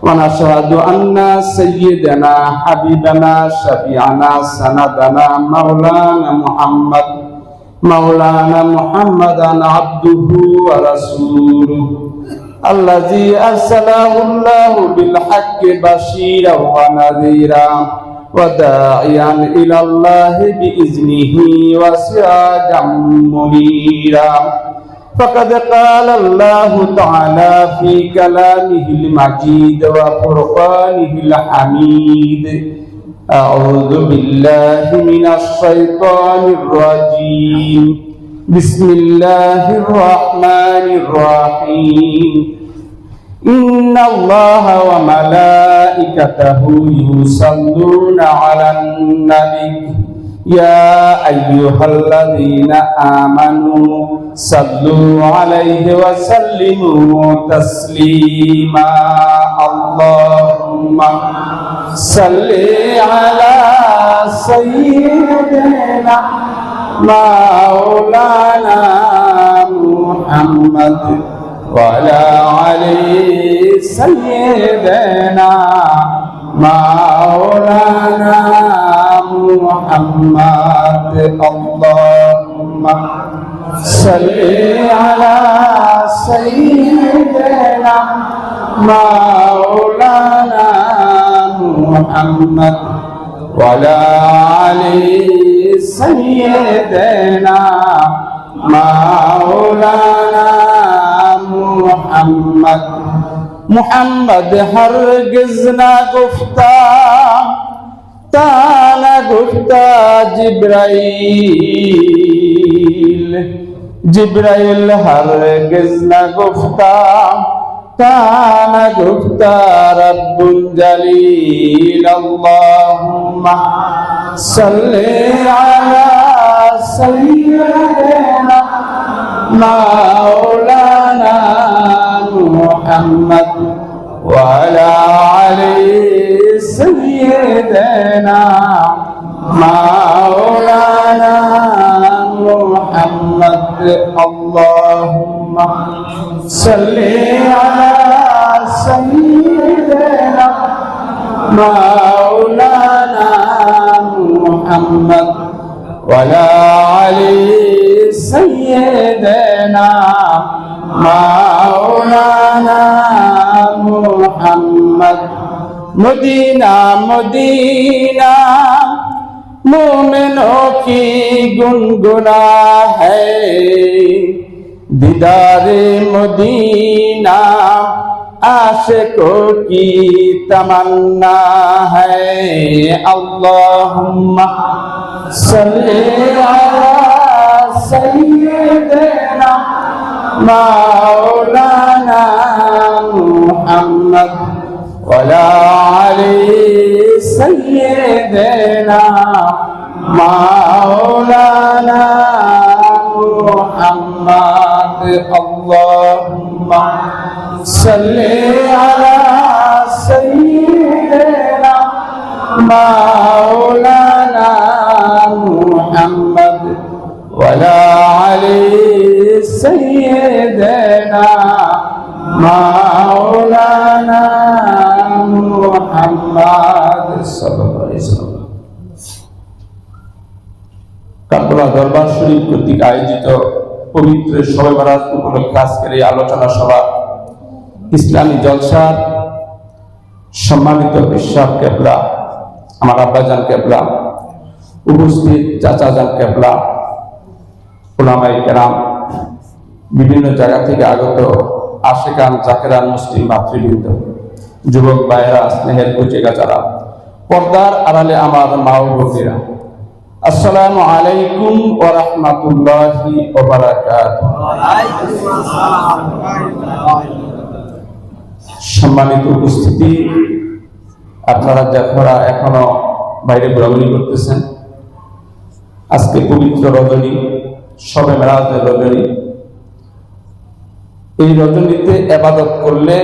ونشهد أن سيدنا حبيبنا شفيعنا سندنا مولانا محمدا عبده ورسوله الذي أرسله الله بالحق بشيرا ونذيرا وداعيا إلى الله بإذنه وسراجا منيرا فقد قال الله تعالى في كلامه المجيد وفرقانه الحميد أعوذ بالله من الشيطان الرجيم بسم الله الرحمن الرحيم إن الله وملائكته يصلون على النبي يا أيها الذين آمنوا صلوا عليه وسلموا تسليما اللهم صل على سيدنا مولانا محمد وعلى علي سيدنا مولانا محمد اللهم صل على سيدنا مولانا محمد وعلى علي سيدنا مولانا محمد हरगिज़ ना गुफ्ता ताना गुफ्ता जिब्राइल हरगिज़ ना गुफ्ता ताना गुफ्ता रब्बुल जलील अल्लाहुम्मा सल्ली अला सय्यिदना मौलाना मुहम्मद वअला आलि सय्यिदना मौलाना मुहम्मद अल्लाहुम्मा सल्ली अला सय्यिदना मौलाना मुहम्मद वअला आलि सय्यिदना मौलाना मुहम्मद मदीना मदीना मोमिनों की गुनगुना है दीदारे मदीना आशिकों की तमन्ना है अल्लाहुम्मा सल्ली अला सय्यिदना मौलाना मुहम्मद वअला आलि सय्यिदना मौलाना मुहम्मद अल्लाहुम्मा सल्ली अला सय्यिदना मौलाना मुहम्मद वअला आलि सय्यिदना मौलाना मुहम्मद सल्लल्लाहु अलैहि वसल्लम। কারবালা দরবার শরীফ কর্তৃক আয়োজিত পবিত্র শবে বরাত উপলক্ষে আজকের এই আলোচনা সভা ইসলামী জলসার সম্মানিত বিশ্বাস কেবলা আমার আব্বাজান কেবলা উপস্থিত চাচাজান কেবলা উলামায়ে কেরাম বিভিন্ন জায়গা থেকে আগত আশিকান জাকেরান মুসলিম ভাতৃবৃন্দ যুবক ভাইরা স্নেহের বুঝেগা যারা পর্দার আড়ালে আমার মা ও বোনেরা আসসালামু আলাইকুম ওয়া রাহমাতুল্লাহি ওয়া বারাকাতুহু। সম্মানিত উপস্থিতি, আপনারা যারা এখনো বাইরে ঘোরাঘুরি করতেছেন, আজকে পবিত্র রজনী শবে মেরাজের রজনী। এই রজনীতে ইবাদত করলে,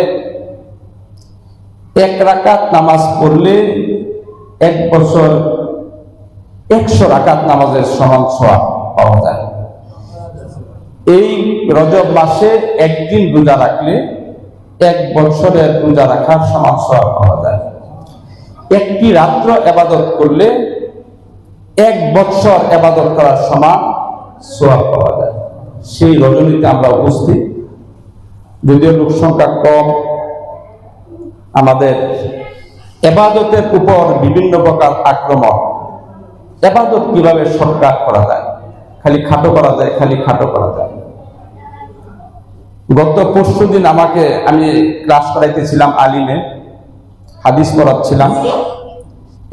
এক রাকাত নামাজ পড়লে 1 বছর 100 রাকাত নামাজের সমান সওয়াব পাওয়া যায়। এই রজব মাসে একদিন রোজা রাখলে এক বছরের রোজা রাখার সমান সওয়াব পাওয়া যায়। একটি রাত্র ইবাদত করলে এক বছর ইবাদত করার সমান সওয়াব পাওয়া যায়। সেই রজনীতে আমরা উপস্থিত, যদিও লোক সংখ্যা কম, আমাদের ইবাদতের উপর বিভিন্ন প্রকার আক্রমণ। ইবাদত কিভাবে শর্টকাট করা যায়, খালি খাটো করা যায়, খালি খাটো করা যায়। গত পরশুদিন আমি ক্লাস করাইতেছিলাম আলিমে, হাদিস পড়াচ্ছিলাম।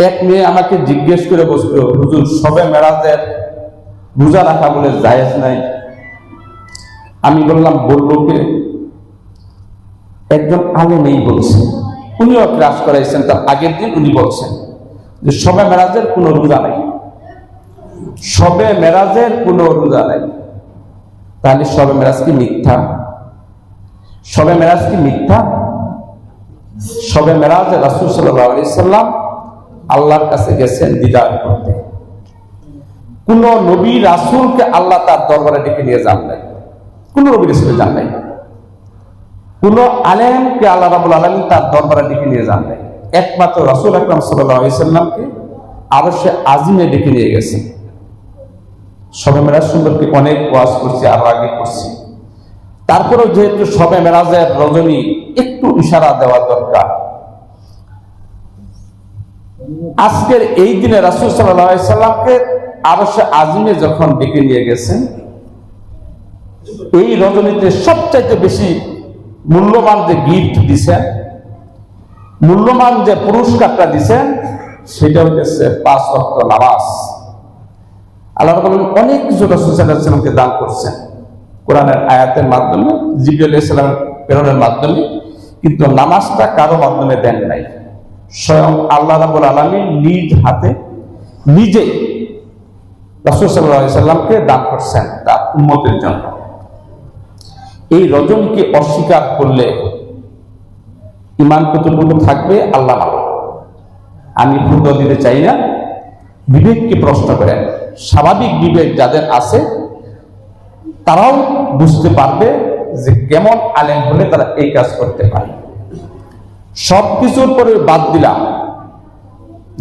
এক মেয়ে আমাকে জিজ্ঞেস করে বসল, হুজুর শবে মেরাজের রোজা রাখা বলে জায়েজ নাই? আমি বললাম বলবো কে? একজন আলিমেই বলছে, উনিও ক্লাস করাইছেন, তার আগের দিন উনি বলছেন যে শবে মেরাজের কোনো রোজা নাই, শবে মেরাজের কোনো রোজা নাই। তাহলে শবে মেরাজ কি মিথ্যা? শবে মেরাজ কি মিথ্যা? শবে মেরাজে রাসূল সাল্লাল্লাহু আলাইহি সাল্লাম আল্লাহর কাছে গেছেন দিদার করতে। কোন নবী রাসূলকে আল্লাহ তার দরবারে ডেকে নিয়ে যান নাই, কোন নবী রাসূল যান নাই। কোন আলেমকে আল্লাহ রাব্বুল আলামিন তার দরবারে ডেকে নিয়ে যান নাই। একমাত্র রাসূল আকরাম সাল্লাল্লাহু আলাইহি সাল্লামকে আরশে আজিমে ডেকে নিয়ে গেছেন। শবে মেরাজ সম্পর্কে অনেক ওয়াজ করছি, আরো আগে করছি। তারপরেও যেহেতু শবে মেরাজের রজনী, একটু ইশারা দেওয়া দরকার। আজকের এই দিনে রাসূল সাল্লাল্লাহু আলাইহি সাল্লামকে আরশে আজিমে যখন ডেকে নিয়ে গেছেন, এই রজনীতে সবচাইতে বেশি মূল্যবান যে গিফট দিছেন, মূল্যবান যে পুরস্কারটা দিছেন, সেটা হচ্ছে 5 ওয়াক্ত নামাজ। আল্লাহ রাব্বুল অনেক কিছু রাসূল সাল্লাল্লাহু আলাইহি সাল্লামকে দান করছেন, কোরআনের আয়াতের মাধ্যমে, জিবরিল আলাইহিস সালামের প্রেরণের মাধ্যমে, কিন্তু নামাজটা কারো মাধ্যমে দেন নাই। স্বয়ং আল্লাহ রাব্বুল আলামিন নিজ হাতে নিজেই রাসূল সাল্লাল্লাহু আলাইহি সাল্লামকে দান করছেন তার উম্মতের জন্য। এই রজনীকে অস্বীকার করলে ঈমান কতটুকু থাকবে আল্লাহ ভালো। আমি ফুটবল দিতে চাই না, বিবেককে প্রশ্ন করেন। স্বাভাবিক বিবেক যাদের আছে তারাও বুঝতে পারবে যে কেমন আলেম হলে তারা এই কাজ করতে পারে। সবকিছুর পরে বাদ দিলাম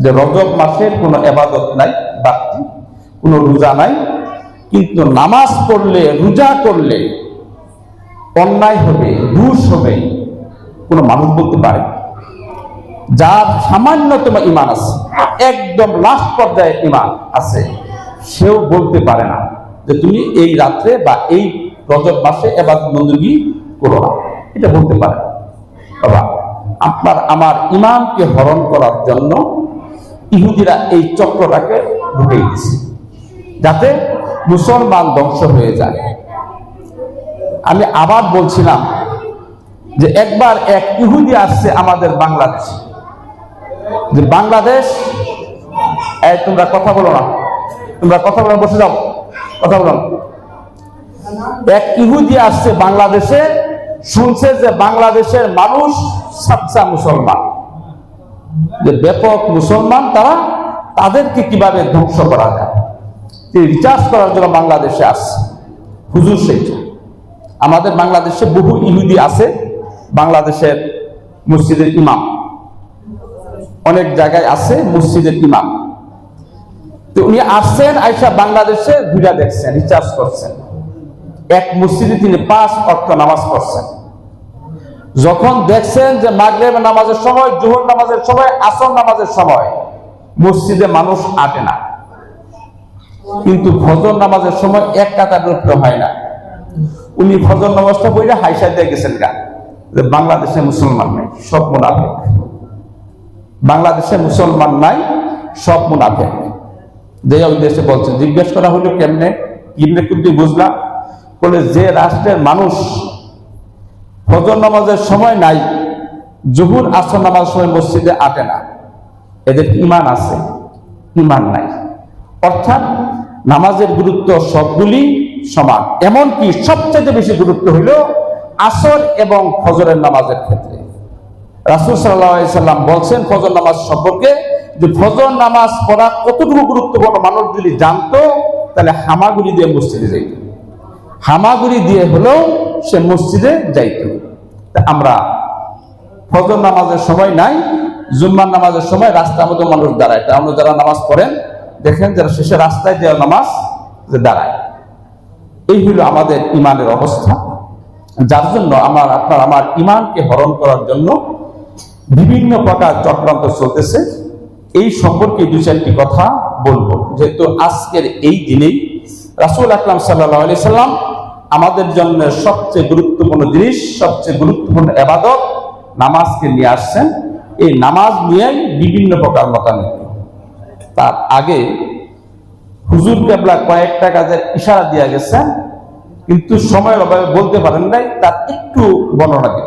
যে রজব মাসের কোনো ইবাদত নাই, বাড়তি কোনো রোজা নাই, কিন্তু নামাজ পড়লে, রোজা করলে অন্যায় হবে, দোষ হবে, কোনো মানুষ বলতে পারে? যার সামান্যতম ঈমান আছে, একদম লাস্ট পর্যায়ে ঈমান আছে, সেও বলতে পারে না যে তুমি এই রাত্রে বা এই রজব মাসে ইবাদত বন্দেগী করো না। এটা বলতে পারে বাবা। আপনার আমার ঈমানকে হরণ করার জন্য ইহুদিরা এই চক্রটাকে ঢুকিয়ে দিয়েছে, যাতে মুসলমান ধ্বংস হয়ে যায়। আমি আবার বলছিলাম যে একবার এক ইহুদি আসছে আমাদের বাংলাদেশে, যে বাংলাদেশ, তোমরা কথা বলো না, তোমরা কথা বলো, বসে যাও, কথা বলো না। এক ইহুদি আসছে বাংলাদেশে, শুনছে যে বাংলাদেশের মানুষ সাচ্চা মুসলমান, যে ব্যাপক মুসলমান, তাদেরকে কিভাবে ধ্বংস করা যায়, রিচার্জ করার জন্য বাংলাদেশে আসছে। হুজুর সেইটা আমাদের বাংলাদেশে বহু ইহুদি আছে, বাংলাদেশের মসজিদের ইমাম, অনেক জায়গায় আছে মসজিদের ইমাম। তো উনি আসছেন, আইসা বাংলাদেশে ঘুরে দেখছেন, রিচার্জ করছেন। এক মসজিদে তিনি 5 ওয়াক্ত নামাজ পড়ছেন। যখন দেখছেন যে মাগরিব নামাজের সময়, জোহর নামাজের সময়, আসর নামাজের সময় মসজিদে মানুষ আটে না, কিন্তু ফজর নামাজের সময় এক কাতারের উপরে হয় না, উনি ফজর নামাজটা পড়ে হাইসা দিয়ে গেছেন গা, যে বাংলাদেশে মুসলমান নাই, সব মুনাফিক। বাংলাদেশে মুসলমান নাই, সব মুনাফিক। যে উদ্দেশ্যে বলছেন, জিজ্ঞেস করা হলো কেমনে কিন্তু বুঝলাম, বলে যে রাষ্ট্রের মানুষ ফজর নামাজের সময় নাই, জোহর আসর নামাজের সময় মসজিদে আটে না, এদের ঈমান আছে, ঈমান নাই। অর্থাৎ নামাজের গুরুত্ব সবগুলি সমান, এমনকি সবচেয়ে বেশি গুরুত্ব হইল আসর এবং ফজরের নামাজের ক্ষেত্রে। রাসূল সাল্লাল্লাহু আলাইহি সাল্লাম বলছেন ফজর নামাজ সম্পর্কে, যে ফজর নামাজ পড়া কতটুকু গুরুত্বপূর্ণ মানুষ যদি জানতো, তাহলে হামাগুড়ি দিয়ে মসজিদে যাইত, হামাগুড়ি দিয়ে হলেও সে মসজিদে যাইত। আমরা ফজর নামাজের সময় নাই, জুম্মার নামাজের সময় রাস্তার মধ্যে মানুষ দাঁড়ায়। আমরা যারা নামাজ পড়েন দেখেন, যারা শেষে রাস্তায় যে নামাজ যে দাঁড়ায়। এই হলো আমাদের ইমানের অবস্থা, যার জন্য আমার ইমানকে হরণ করার জন্য বিভিন্ন প্রকার চক্রান্ত চলতেছে। এই সম্পর্কে দু চারটি কথা বলবো, যেহেতু আজকের এই দিনেই রাসূল আকরাম সাল্লাল্লাহু আলাইহি সাল্লাম আমাদের জন্য সবচেয়ে গুরুত্বপূর্ণ জিনিস, সবচেয়ে গুরুত্বপূর্ণ ইবাদত নামাজকে নিয়ে আসছেন। এই নামাজ নিয়ে বিভিন্ন প্রকার মতামত। তার আগে হুজুর কেবলা কয়েকটা কাজের ইশারা দিয়ে গেছেন, কিন্তু সময়ের অভাবে বলতে পারেন নাই, তার একটু বর্ণনা দিব।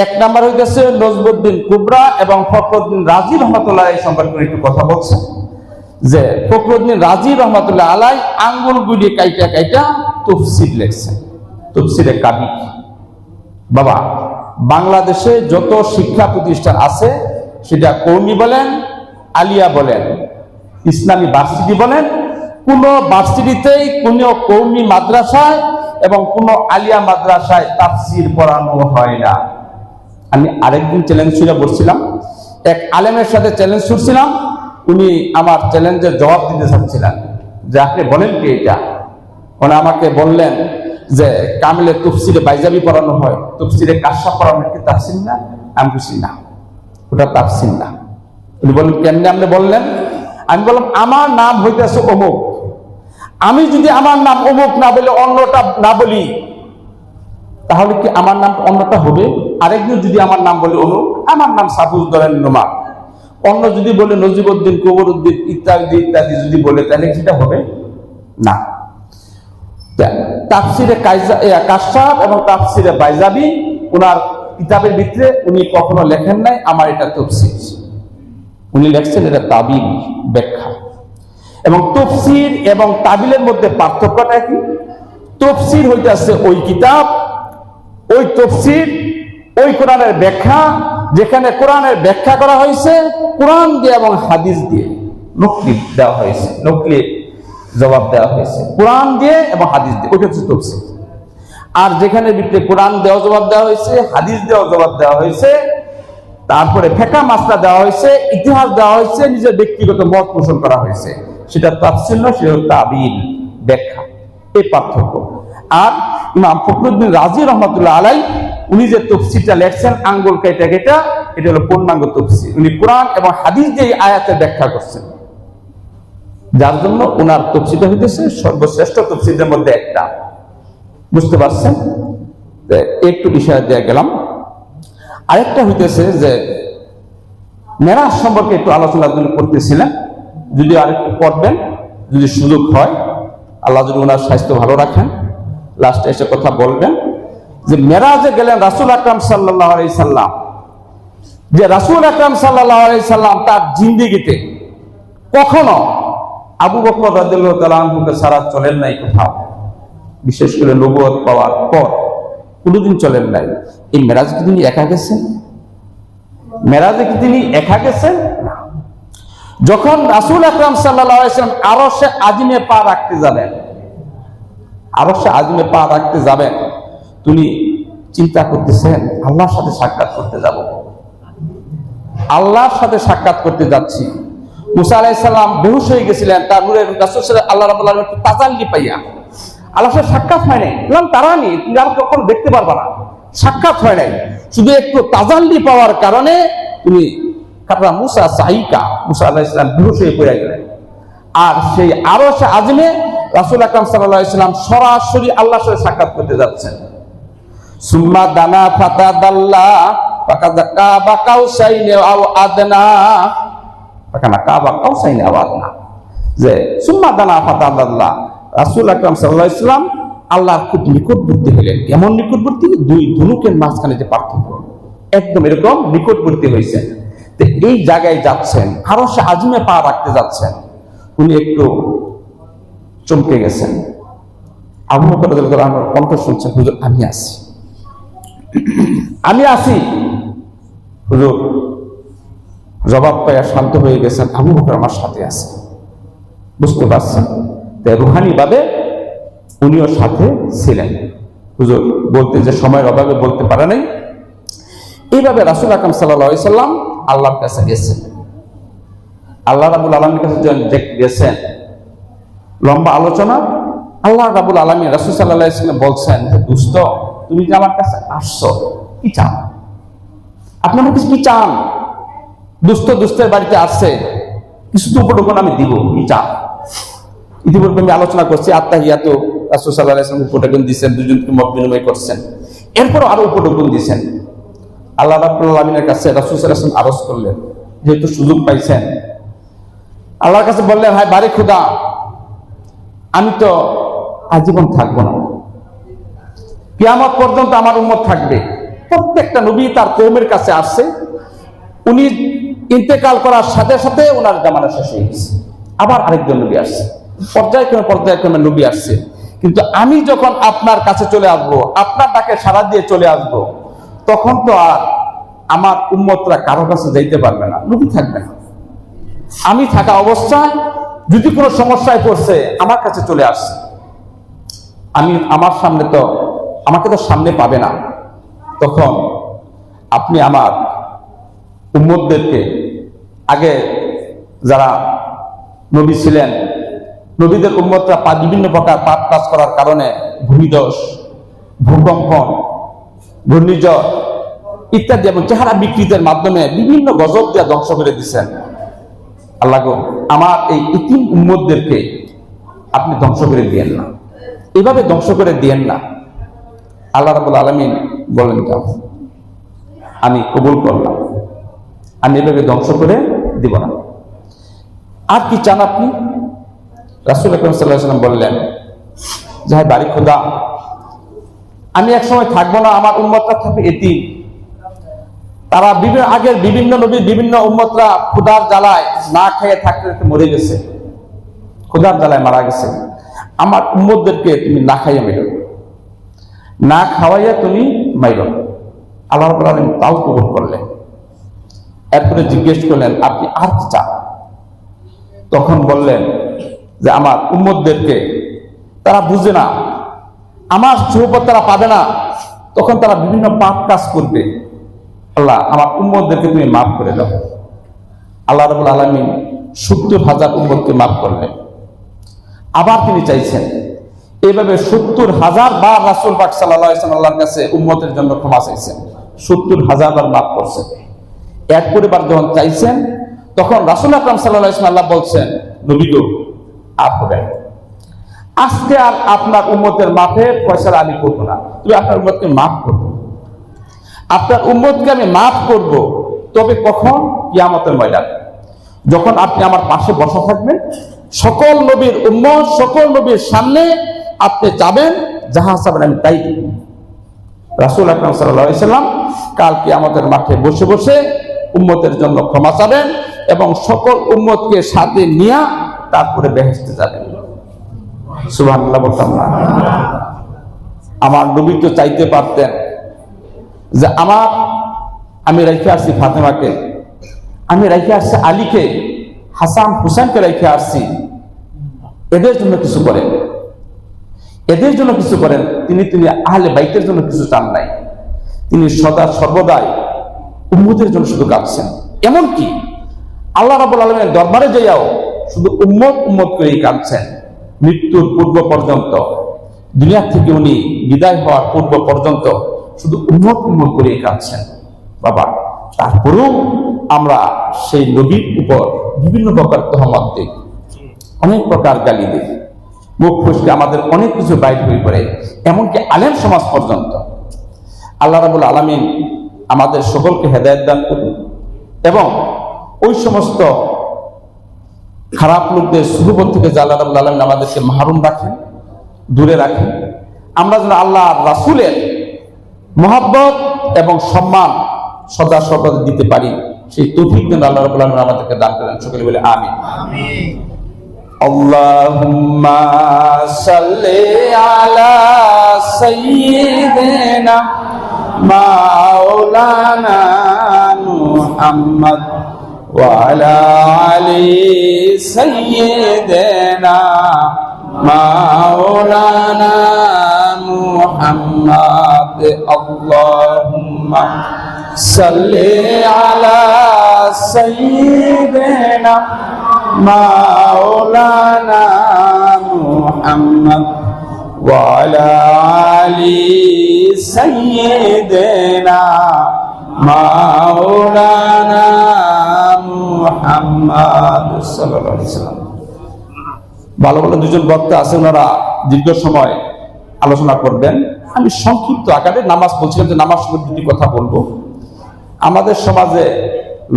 এক নাম্বার হইতেছে নজমুদ্দিন কুবরা এবং ফখরুদ্দিন রাজি রহমাতুল্লাহ এই সম্পর্কে একটু কথা বলছেন, যে ফখরুদ্দিন রাজি রহমাতুল্লাহ আলাই আঙ্গুল গুলিয়ে কাইটা কাইটা তফসির লেখছেন। তফসিরে কাবি। বাবা, বাংলাদেশে যত শিক্ষা প্রতিষ্ঠান আছে, সেটা কওমি বলেন, আলিয়া বলেন, ইসলামী ভার্সিটি বলেন, কোন ভার্সিটিতেই কোন কওমি মাদ্রাসায় এবং কোন আলিয়া মাদ্রাসায় তাফসির পড়ানো হয় না। আমি আরেকদিন চ্যালেঞ্জ ছুড়ে বলছিলাম, এক আলেমের সাথে চ্যালেঞ্জ ছুড়ছিলাম, উনি আমার চ্যালেঞ্জের জবাব দিতে চাচ্ছিলেন যে আপনি বলেন কি এটা। উনি আমাকে বললেন যে কামিলে তফসিরে বাইজাবি পড়ানো হয়, তফসিরে কাশফ পড়ানো কি তাফসির না? আমি বুঝি না, ওটা তাফসির না। উনি বললেন কেমনে আপনি বললেন? আমি বললাম আমার নাম হইতেছে অমুক, আমি যদি আমার নাম অমুক না বলে অন্যটা না বলি, তাহলে কি আমার নাম অন্যটা হবে? আরেকজন যদি আমার নাম বলে অমুক, আমার নাম সাবুজ ধরেন নোমা, অন্য যদি বলে নজিবউদ্দিন, কবরউদ্দিন ইত্যাদি ইত্যাদি যদি বলে, তাহলে সেটা হবে না। তাফসিরে কাশফ এবং তাফসিরে বাইজাবি ওনার কিতাবের ভিতরে উনি কখনো লেখেন নাই আমার এটা তফসির, উনি লেখছেন এটা তাবিল, ব্যাখ্যা। এবং তফসির এবং তাবিলের মধ্যে পার্থক্যটা কি? তফসির হইতেছে ওই কিতাব, ওই তফসির, ওই কোরআনের ব্যাখ্যা, যেখানে কোরআনের ব্যাখ্যা করা হয়েছে কোরআন দিয়ে এবং হাদিস দিয়ে, নকলি দেওয়া হয়েছে, নকলি জবাব দেওয়া হয়েছে কোরআন দিয়ে এবং হাদিস দিয়ে, ওইটা হচ্ছে তফসির। আর যেখানে ভিতরে কোরআন দেওয়া জবাব দেওয়া হয়েছে, হাদিস দেওয়া জবাব দেওয়া হয়েছে, তারপরে ফেকা মাসলা দেওয়া হয়েছে, ইতিহাস দেওয়া হয়েছে, নিজের ব্যক্তিগত মত পোষণ করা হয়েছে, সেটা তাফসীর নয়, সেটা তাবিল, ব্যাখ্যা। এই পার্থক্য। আর ইমাম ফখরুদ্দিন রাজি রহমাতুল্লাহ আলাই উনি যে তফসিরটা লেখছেন আঙ্গুল কেটে কেটে, এটা হলো পূর্ণাঙ্গ তফসির। উনি কোরআন এবং হাদিস দিয়ে আয়াতের ব্যাখ্যা করছেন, যার জন্য ওনার তফসিরটা হইতেছে সর্বশ্রেষ্ঠ তফসিরের মধ্যে একটা। বুঝতে পারছেন? একটু বিষয় দিয়ে গেলাম। আরেকটা হইতেছে যে মেরাজ সম্পর্কে একটু আলোচনা করতেছিলেন, যদি আরেকটু পড়বেন, যদি সুযোগ হয়, আল্লাহ যদি ওনার স্বাস্থ্য ভালো রাখেন, লাস্টে এসে কথা বলবেন যে মেরাজে গেলেন রাসূল আকরাম সাল্লাল্লাহু আলাইহি সাল্লাম, যে রাসূল আকরাম সাল্লাল্লাহু আলাইহি সাল্লাম তার জিন্দেগিতে কখনো আবু বকর রাদিয়াল্লাহু তাআলা আনহুকে ছাড়া চলেন নাই কোথাও, বিশেষ করে নবুয়ত পাওয়ার পর কোনোদিন চলেন নাই। এই মেরাজে কি তিনি একা গেছেন? মেরাজে কি তিনি একা গেছেন? যখন রাসূল আকরাম সাল্লাল্লাহু আলাইহি সাল্লাম আরশে আজিমে পা রাখতে যাবেন, আরশে আজিমে পা রাখতে যাবেন, তিনি চিন্তা করতেছেন আল্লাহর সাথে সাক্ষাৎ করতে যাব, আল্লাহর সাথে সাক্ষাৎ করতে যাচ্ছি। মুসা আলাইহিস সালাম বেহুশ হয়ে গেছিলেন, তার নূরে রাসূল সাল্লাল্লাহু আল্লাহ রাব্বুল আলামিন একটু তাজাল্লি পাইয়া, আল্লাহর সাথে সাক্ষাৎ হয় নাই, বললাম তারানি তুমি আর কখনো দেখতে পারবা না, সাক্ষাৎ হয় নাই, শুধু একটু তাজাল্লি পাওয়ার কারণে তুমি কারণ মুসা সাইকা, মুসা আলাইহিস সালাম বেহুশ হয়ে পড়ে গেলেন। আর সেই আরশে আজিমে রাসূল আকরাম সাল্লাল্লাহু আলাইহি সাল্লাম সরাসরি আল্লাহর সাথে সাক্ষাৎ করতে যাচ্ছেন। সুম্মা দানা ফাতাদাল্লা ফাকাদ কাবা কাউসাইনি আও আদনা, ফাকানা কাবা কাউসাইনি আও আদনা, যে সুম্মা দানা ফাতাদাল্লা, রাসূল আকরাম সাল্লাল্লাহু আলাইহি সাল্লাম আল্লাহর খুব নিকটবর্তী হলেন। কেমন নিকটবর্তী? দুই ধনুকের মাঝখানে যে পার্থক্য, একদম এরকম নিকটবর্তী হয়েছে। তো এই জায়গায় যাচ্ছেন, আরশে আজিমে পা রাখতে যাচ্ছেন, উনি একটু চমকে গেছেন। আবু বকর রাদিয়াল্লাহু আনহুর কণ্ঠ শুনছেন, হুজুর আমি আছি, আমি আছি। হুজুর জবাব পাইয়া শান্ত হয়ে গেছেন, আবু বকর আমার সাথে আছে। বুঝতে পারছেন? তাই রুহানি ভাবে উনিও সাথে ছিলেন। হুজুর বলতে যে সময়ের অভাবে বলতে পারে নাই। এইভাবে রাসূল আকরাম সাল্লাল্লাহু আলাইহি সাল্লাম আল্লাহর কাছে গেছেন। আল্লাহ রাব্বুল আলামিনের কাছে গেছেন, লম্বা আলোচনা। আল্লাহ রাব্বুল আলামিন রাসূল সাল্লাল্লাহু আলাইহি সাল্লাম বলছেন, দোস্ত তুমি যে আমার কাছে আসছো, কি চান? আপনি আমার কাছে কি চান? দুস্থের বাড়িতে আসছে, কিছু তো উপঢৌকন আমি দিব, কি চান? ইতিপূর্বে আমি আলোচনা করছি, আত্তাহিয়াতু রাসূল সাল্লাল্লাহু আলাইহি সাল্লাম উপঢৌকন দিয়েছেন, দুজনকে মত বিনিময় করছেন, এরপর আরো উপঢৌকন দিয়েছেন। আল্লাহ রাব্বুল আলামিনের কাছে রাসূল সাল্লাল্লাহু আলাইহি সাল্লাম আরজ করলেন, যেহেতু সুযোগ পাইছেন, আল্লাহর কাছে বললেন, হায় বারে খোদা, আমি তো আজীবন থাকবো না, কিয়ামত পর্যন্ত আমার উম্মত থাকবে। প্রত্যেকটা নবী তার কওমের কাছে আসছে, উনি ইন্তেকাল করার সাথে সাথে ওনার জামানা শেষ হয়ে গেছে, আবার আরেকজন নবী আসছে, পর্যায়ক্রমে নবী আসছে। কিন্তু আমি যখন আপনার কাছে চলে আসবো, আপনার ডাকে সাড়া দিয়ে চলে আসবো, তখন তো আর আমার উম্মতরা কারো কাছে যাইতে পারবে না, নবী থাকবে না। আমি থাকা অবস্থায় যদি কোনো সমস্যায় পড়ছে, আমার কাছে চলে আসছে, আমাকে তো সামনে পাবে না। তখন আপনি আমার উম্মতদেরকে, আগে যারা নবী ছিলেন, নবীদের উম্মতরা বিভিন্ন প্রকার পাপ কাজ করার কারণে ভূমিধস, ভূকম্পন, ঘূর্ণিঝড় ইত্যাদি এবং চেহারা বিকৃতের মাধ্যমে বিভিন্ন গজব দিয়ে ধ্বংস করে দিচ্ছেন। আল্লাহ গো, আমার এই ইতিম উম্মতদেরকে আপনি ধ্বংস করে দিয়েন না, এভাবে ধ্বংস করে দিয়েন না। আল্লাহ রাব্বুল আলামিন বলেন, যাও, আমি কবুল করলাম, আমি এভাবে ধ্বংস করে দিব না। আর কি চান আপনি? রাসূল আকরাম সাল্লাল্লাহু আলাইহি ওয়াসাল্লাম বললেন, যাই বাড়ি খোদা, আমি এক সময় থাকবো না, আমার উম্মতরা থাকবে এতিম। তারা আগের বিভিন্ন নবীর বিভিন্ন উম্মতরা ক্ষুধার জ্বালায় না খেয়ে থাকতে মরে গেছে, ক্ষুধার জ্বালায় মারা গেছে। আমার উম্মতদেরকে তুমি না খাইয়া মেরো, না খাওয়াইয়া তুমি মাইরো। আল্লাহ রাব্বুল আলামিন তাও কবুল করলেন। এরপরে জিজ্ঞেস করলেন, আপনি আর কি চান? তখন বললেন যে আমার উম্মতদেরকে, তারা বুঝে না, আমার সুবত তারা পাবে না, তখন তারা বিভিন্ন পাপ কাজ করবে। আল্লাহ, আমার উম্মতদেরকে তুমি মাফ করে দাও। আল্লাহ রাব্বুল আলামিন 70,000 উম্মতকে মাফ করলেন। আবার তিনি চাইছেন, এইভাবে 70,000 বার রাসূল পাক সাল্লাল্লাহু আলাইহি ওয়াসাল্লাম আল্লাহর কাছে উম্মতের জন্য ক্ষমা চাইছেন, 70,000 বার মাফ করছেন। এরপরে বার যখন চাইছেন, তখন রাসূল আকরাম সাল্লাল্লাহু আলাইহি ওয়াসাল্লাম আল্লাহ বলছেন, নবী গো, আর হবে না, আজকে আর আপনার উম্মতের মাফের ফয়সালা আমি করবো না, তুমি আপনার উম্মতকে মাফ করবো। আপনার উম্মতকে আমি মাফ করব, তবে কখন? কিয়ামতের ময়দানে, যখন আপনি আমার পাশে বসা থাকবেন, সকল নবীর উম্মত, সকল নবীর সামনে আপনি যাবেন, যাহা চাবেন আমি তাই দিব। রাসূল আকরাম সাল্লাল্লাহু আলাইহি ওয়াসাল্লাম কাল কিয়ামতের মাঠে বসে বসে উম্মতের জন্য ক্ষমা চাবেন এবং সকল উম্মতকে সাথে নিয়ে তারপরে বেহেশতে যাবেন। সুবহানাল্লাহ বলতাম না? আমার নবী তো চাইতে পারতেন যে আমি রাইখে আসছি ফাতেমাকে, আমি রাইখে আসছি আলীকে, হাসান হুসাইনকে রাইখে আসছি, এদের জন্য কিছু করেন, এদের জন্য কিছু করেন। তিনি আহলে বাইতের জন্য কিছু চান নাই, তিনি সর্বদাই উম্মতের জন্য শুধু কাঁদছেন। এমনকি আল্লাহ রাব্বুল আলামিনের দরবারে যাইয়াও শুধু উম্মত করেই কাঁদছেন। মৃত্যুর পূর্ব পর্যন্ত, দুনিয়া থেকে উনি বিদায় হওয়ার পূর্ব পর্যন্ত শুধু উম্মত করেই কাঁদছেন। বাবা, তারপরেও আমরা সেই নবীর উপর বিভিন্ন প্রকার তহমত দিই, অনেক প্রকার গালি দিই, মুখ ফুসকে আমাদের অনেক কিছু বাইর হয়ে পড়ে, এমনকি আলেম সমাজ পর্যন্ত। আল্লাহ রাব্বুল আলামিন আমাদের সকলকে হেদায়েত দান করুন এবং ওই সমস্ত খারাপ লোকদের সুবত থেকে আল্লাহ রাব্বুল আলামিন আমাদেরকে মাহরুম রাখেন, দূরে রাখেন। আমরা যেন আল্লাহ রাসূলের মহব্বত এবং সম্মান সদা সর্বদা দিতে পারি, সেই তৌফিক যেন আল্লাহ রাব্বুল আলামিন আমাদেরকে দান করেন। সকলে বলে আমিন। আল্লাহুম্মা সাল্লি আলা সাইয়্যিদিনা মাওলানা মুহাম্মদ ওয়া আলা আলি সাইয়্যিদিনা মাওলানা মুহাম্মদ। আল্লাহুম্মা সাল্লি আলা সাইয়্যিদিনা মাওলানা মুহাম্মদ ওয়া আলা আলি সাইয়্যিদিনা মাওলানা মুহাম্মদ সাল্লাল্লাহু আলাইহি ওয়াসাল্লাম। ভালো ভালো দুজন বক্তা আছে, ওনারা দীর্ঘ সময় আলোচনা করবেন। আমি সংক্ষিপ্ত আকারে নামাজ বলছিলাম যে নামাজ সম্পর্কে দুটি কথা বলবো। আমাদের সমাজে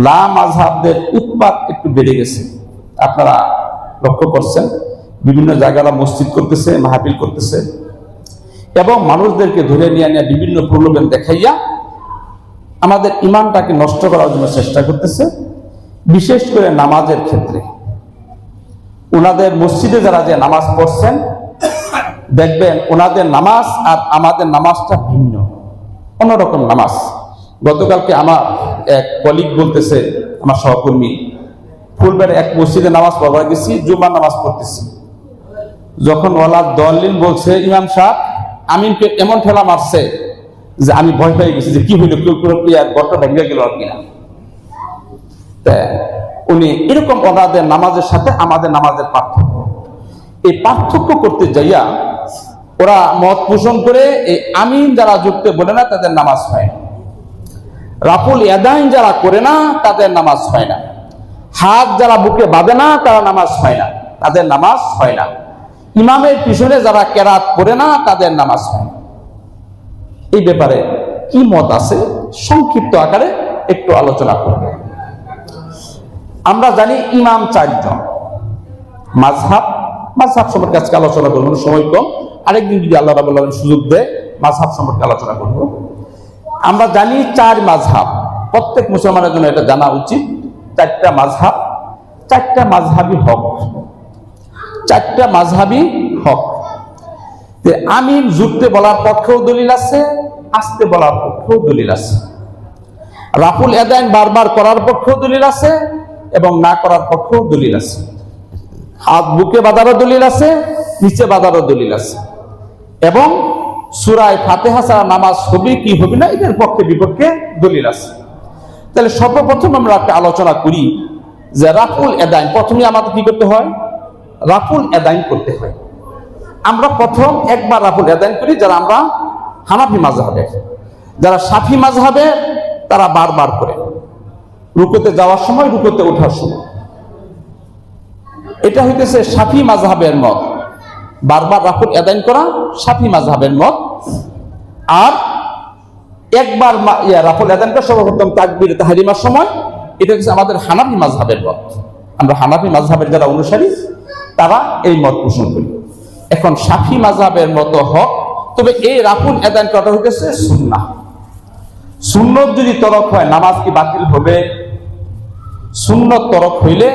লা মাযহাবদের উৎপাত একটু বেড়ে গেছে, আপনারা লক্ষ্য করছেন। বিভিন্ন জায়গায় মসজিদ করতেছে, মাহফিল করতেছে এবং মানুষদেরকে ধরে নিয়ে বিভিন্ন প্রলোভন দেখাইয়া আমাদের ঈমানটাকে নষ্ট করার জন্য চেষ্টা করতেছে। বিশেষ করে নামাজের ক্ষেত্রে ওনাদের মসজিদে যারা যে নামাজ পড়ছেন দেখবেন ওনাদের নামাজ আর আমাদের নামাজটা ভিন্ন, অন্যরকম নামাজ। গতকালকে আমার এক কলিগ বলতেছে, আমার সহকর্মী, ফুলবাড়ি এক মসজিদে নামাজ পড়বার গেছি, জুমার নামাজ পড়তেছি। যখন ওয়ালা দলিল বলছে ইমাম সাহেব আমিনকে এমন ঠেলা মারছে যে আমি ভয় পেয়ে গেছি যে কি হইল, কেউ গর্ত ভেঙে গেল আর কিনা। উনি এরকম ওনাদের নামাজের সাথে আমাদের নামাজের পার্থক্য, এই পার্থক্য করতে যাইয়া ওরা মত পোষণ করে এই আমিন যারা যুক্ত বলে না তাদের নামাজ হয় না, রাফুল ইয়াদাইন যারা করে না তাদের নামাজ হয় না, হাত যারা বুকে বাঁধে না তারা নামাজ হয় না, তাদের নামাজ হয় না, ইমামের পিছনে যারা কেরাত পড়ে না তাদের নামাজ হয় না। এই ব্যাপারে কি মত আছে সংক্ষিপ্ত আকারে একটু আলোচনা করব। আমরা জানি ইমাম 4 জন। মাযহাব সম্পর্কে আজকে আলোচনা করবো, সময় কম, আরেকদিন যদি আল্লাহ রাব্বুল আলামিন সুযোগ দেয় মাযহাব সম্পর্কে আলোচনা করব। আমরা জানি 4 মাযহাব, প্রত্যেক মুসলমানের জন্য এটা জানা উচিত। 4টা মাযহাব, 4টা মাযহাবই হক, 4টা মাযহাবই হক। আমিন জুড়তে বলার পক্ষেও দলিল আছে, আসতে বলার পক্ষেও দলিল আছে, রাফুল ইয়াদাইন বারবার করার পক্ষেও দলিল আছে এবং না করার পক্ষেও দলিল আছে, হাত বুকে বাঁধারও দলিল আছে, নিচে বাঁধারও দলিল আছে, এবং সূরা ফাতিহা ছাড়া নামাজ হবে কি হবে না এদের পক্ষে বিপক্ষে দলিল আছে। তাহলে সর্বপ্রথম আমরা একটা আলোচনা করি যে রাফুল ইয়াদাইন, প্রথমে আমাদের কি করতে হয়? রাফুল ইয়াদাইন করতে হয়। আমরা প্রথম একবার রাফুল ইয়াদাইন করি যারা আমরা হানাফি মাযহাবে। যারা শাফি মাযহাবে তারা বারবার করে, রুকুতে যাওয়ার সময়, রুকুতে ওঠার সময়। এটা হইতেছে শাফি মাযহাবের মত, বারবার রাফুল ইয়াদাইন করা শাফি মাযহাবের মত। আর একবার রাফুল ইয়াদাইন করা সর্বপ্রথম তাকবীর তাহরিমার সময়, এটা হচ্ছে আমাদের হানাফি মাযহাবের মত। আমরা হানাফি মাযহাবের যারা অনুসারী তারা এই মত পোষণ করি। এখন শাফি মাযহাবের মত হক, তবে এই রাফুল ইয়াদাইন করাটা হইতেছে সুন্নাহ। সুন্নত যদি তরক হয় নামাজ কি বাতিল হবে? সুন্নত তরক হইলে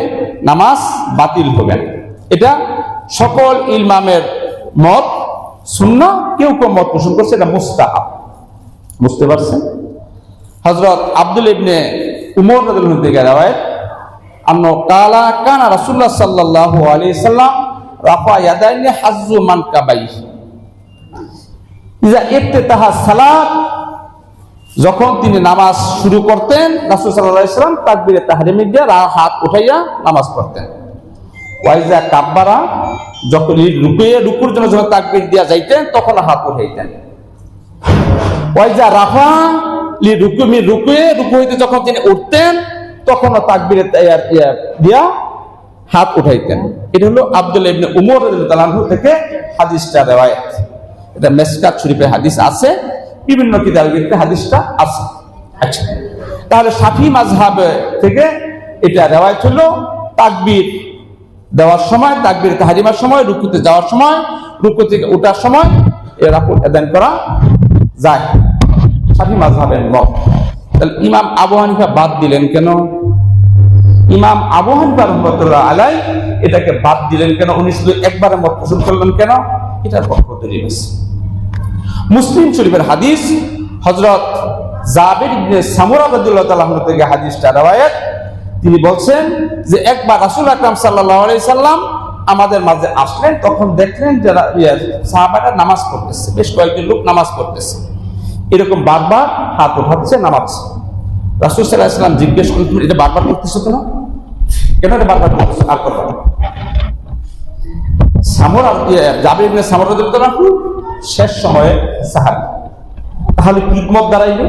নামাজ বাতিল হবে না, এটা সকল ইমামের মত। সুন্নাহ কেউ কেউ মত পোষণ করছে এটা মুস্তাহাব। বুঝতে পারছেন? হযরত আব্দুল ইবনে উমর রাদিয়াল্লাহু থেকে riwayat আন্না কালা কানা রাসূলুল্লাহ সাল্লাল্লাহু আলাইহি সাল্লাম রাফা ইয়াদাইনি হাজ্জু মানকাবাইহি ইজা ইফতিতাহা সালাত। যখন তিনি নামাজ শুরু করতেন রাসূল সাল্লাল্লাহু আলাইহি সাল্লাম তাকবীরে তাহরিমে দিয়ে হাত উঠাইয়া নামাজ পড়তেন। ওয়াইজা কাব্বারা, যখন রুকুর জন্য যখন তাকবীর দিয়া যাইতেন তখন হাত উঠাইতেন। ওয়াইজা রাফা লি রুকু হইতে যখন তিনি উঠতেন তখনও তাকবীরে দিয়া হাত উঠাইতেন। এটা হলো আব্দুল্লাহ ইবনে উমর রাদিয়াল্লাহু আনহু থেকে হাদিসটা riwayat। এটা মিশকাত শরীফে হাদিস আছে, বিভিন্ন কিতাবে হাদিসটা আছে। আচ্ছা, তাহলে শাফি মাযহাব থেকে এটা riwayat হলো তাকবীর দেওয়ার সময়, তাকবীর তাহরিমার সময়, রুকুতে যাওয়ার সময়, রুকু থেকে ওঠার সময় এ রাফুল ইয়াদাইন করা যায়, শাফি মাযহাবের মত। তাহলে ইমাম আবু হানিফা বাদ দিলেন কেন? ইমাম আবু হানিফা রাহমাতুল্লাহ আলাইহি এটাকে বাদ দিলেন কেন? উনি শুধু একবারে মত পোষণ করলেন কেন? এটার পক্ষ দলিল আছে। মুসলিম শরীফের হাদিস, হযরত জাবির ইবনে সামুরা রাদিয়াল্লাহু তাআলা আনহু থেকে হাদিসটা riwayat। তিনি বলছেন যে একবার রাসূল আকরাম সাল্লাল্লাহু আলাইহি সাল্লাম আমাদের মাঝে আসলেন, তখন দেখলেন যে সাহাবারা নামাজ পড়তেছে, বেশ কয়েকজন লোক নামাজ পড়তেছে, এরকম বারবার হাত উঠাচ্ছে নামাজ। রাসূল সাল্লাল্লাহু আলাইহি ওয়াসাল্লাম জিজ্ঞেস করলেন, তুমি এটা বারবার করতেছো কেন? কেন এটা বারবার করতেছো? আর করবা না। সামরা জাবির ইবনে সামরা রাদিয়াল্লাহু আনহু শেষ সময়ে সাহাবী, তাহলে কিদমত দাঁড়াইল।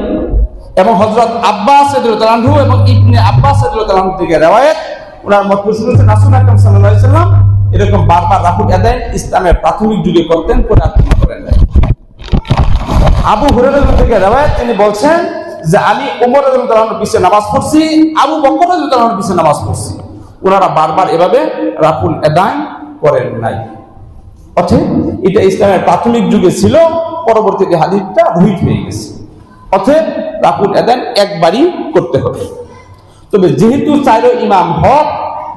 এবং হযরত আব্বাস রাদিয়াল্লাহু আনহু এবং ইবনে আব্বাস রাদিয়াল্লাহু আনহু থেকে রওয়ায়াত, ওনার মত শুনেছেন রাসূল আকরাম সাল্লাল্লাহু আলাইহি ওয়াসাল্লাম এরকম বারবার রাফুল আদায় ইসলামের প্রাথমিক যুগে করতেন, পরে আর করেন নাই। আবু হুরায়রা থেকে রওয়ায়াত, তিনি বলছেন যে আমি ওমর রাদিয়াল্লাহু আনহুর পিছনে নামাজ পড়ছি, আবু বকর রাদিয়াল্লাহু আনহুর পিছনে নামাজ পড়ছি, ওনারা বারবার এভাবে রাফুল আদায় করেন নাই। অতএব এটা ইসলামের প্রাথমিক যুগে ছিল, পরবর্তীতে হাদিসটা রহিত হয়ে গেছে। অতএব রাফুল আদায় একবারই করতে হবে। তবে যেহেতু চাইরো ইমাম হক,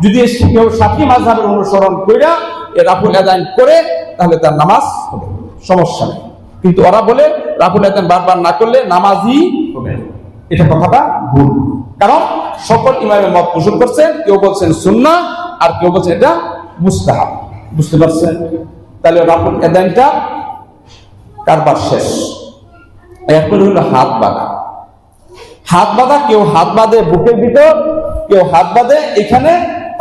যদি কেউ শাফি মাযহাবের অনুসরণ কইরা এই রাফুল আদায় করে, তাহলে তার নামাজ হবে, সমস্যা নেই। কিন্তু ওরা বলে রাফুল আদায় বারবার না করলে নামাজই হবে, এটা কথাটা ভুল। কারণ সকল ইমামের মত পোষণ করছেন, কেউ বলছেন সুন্নাহ আর কেউ বলছেন এটা মুস্তাহাব। বুঝতে পারছেন? তাহলে রাফুল আদায়টা কারবার শেষ। এখন হলো হাত বাঁধা। হাত বাঁধা, কেউ হাত বাঁধে বুকের ভিতর, কেউ হাত বাঁধে এখানে,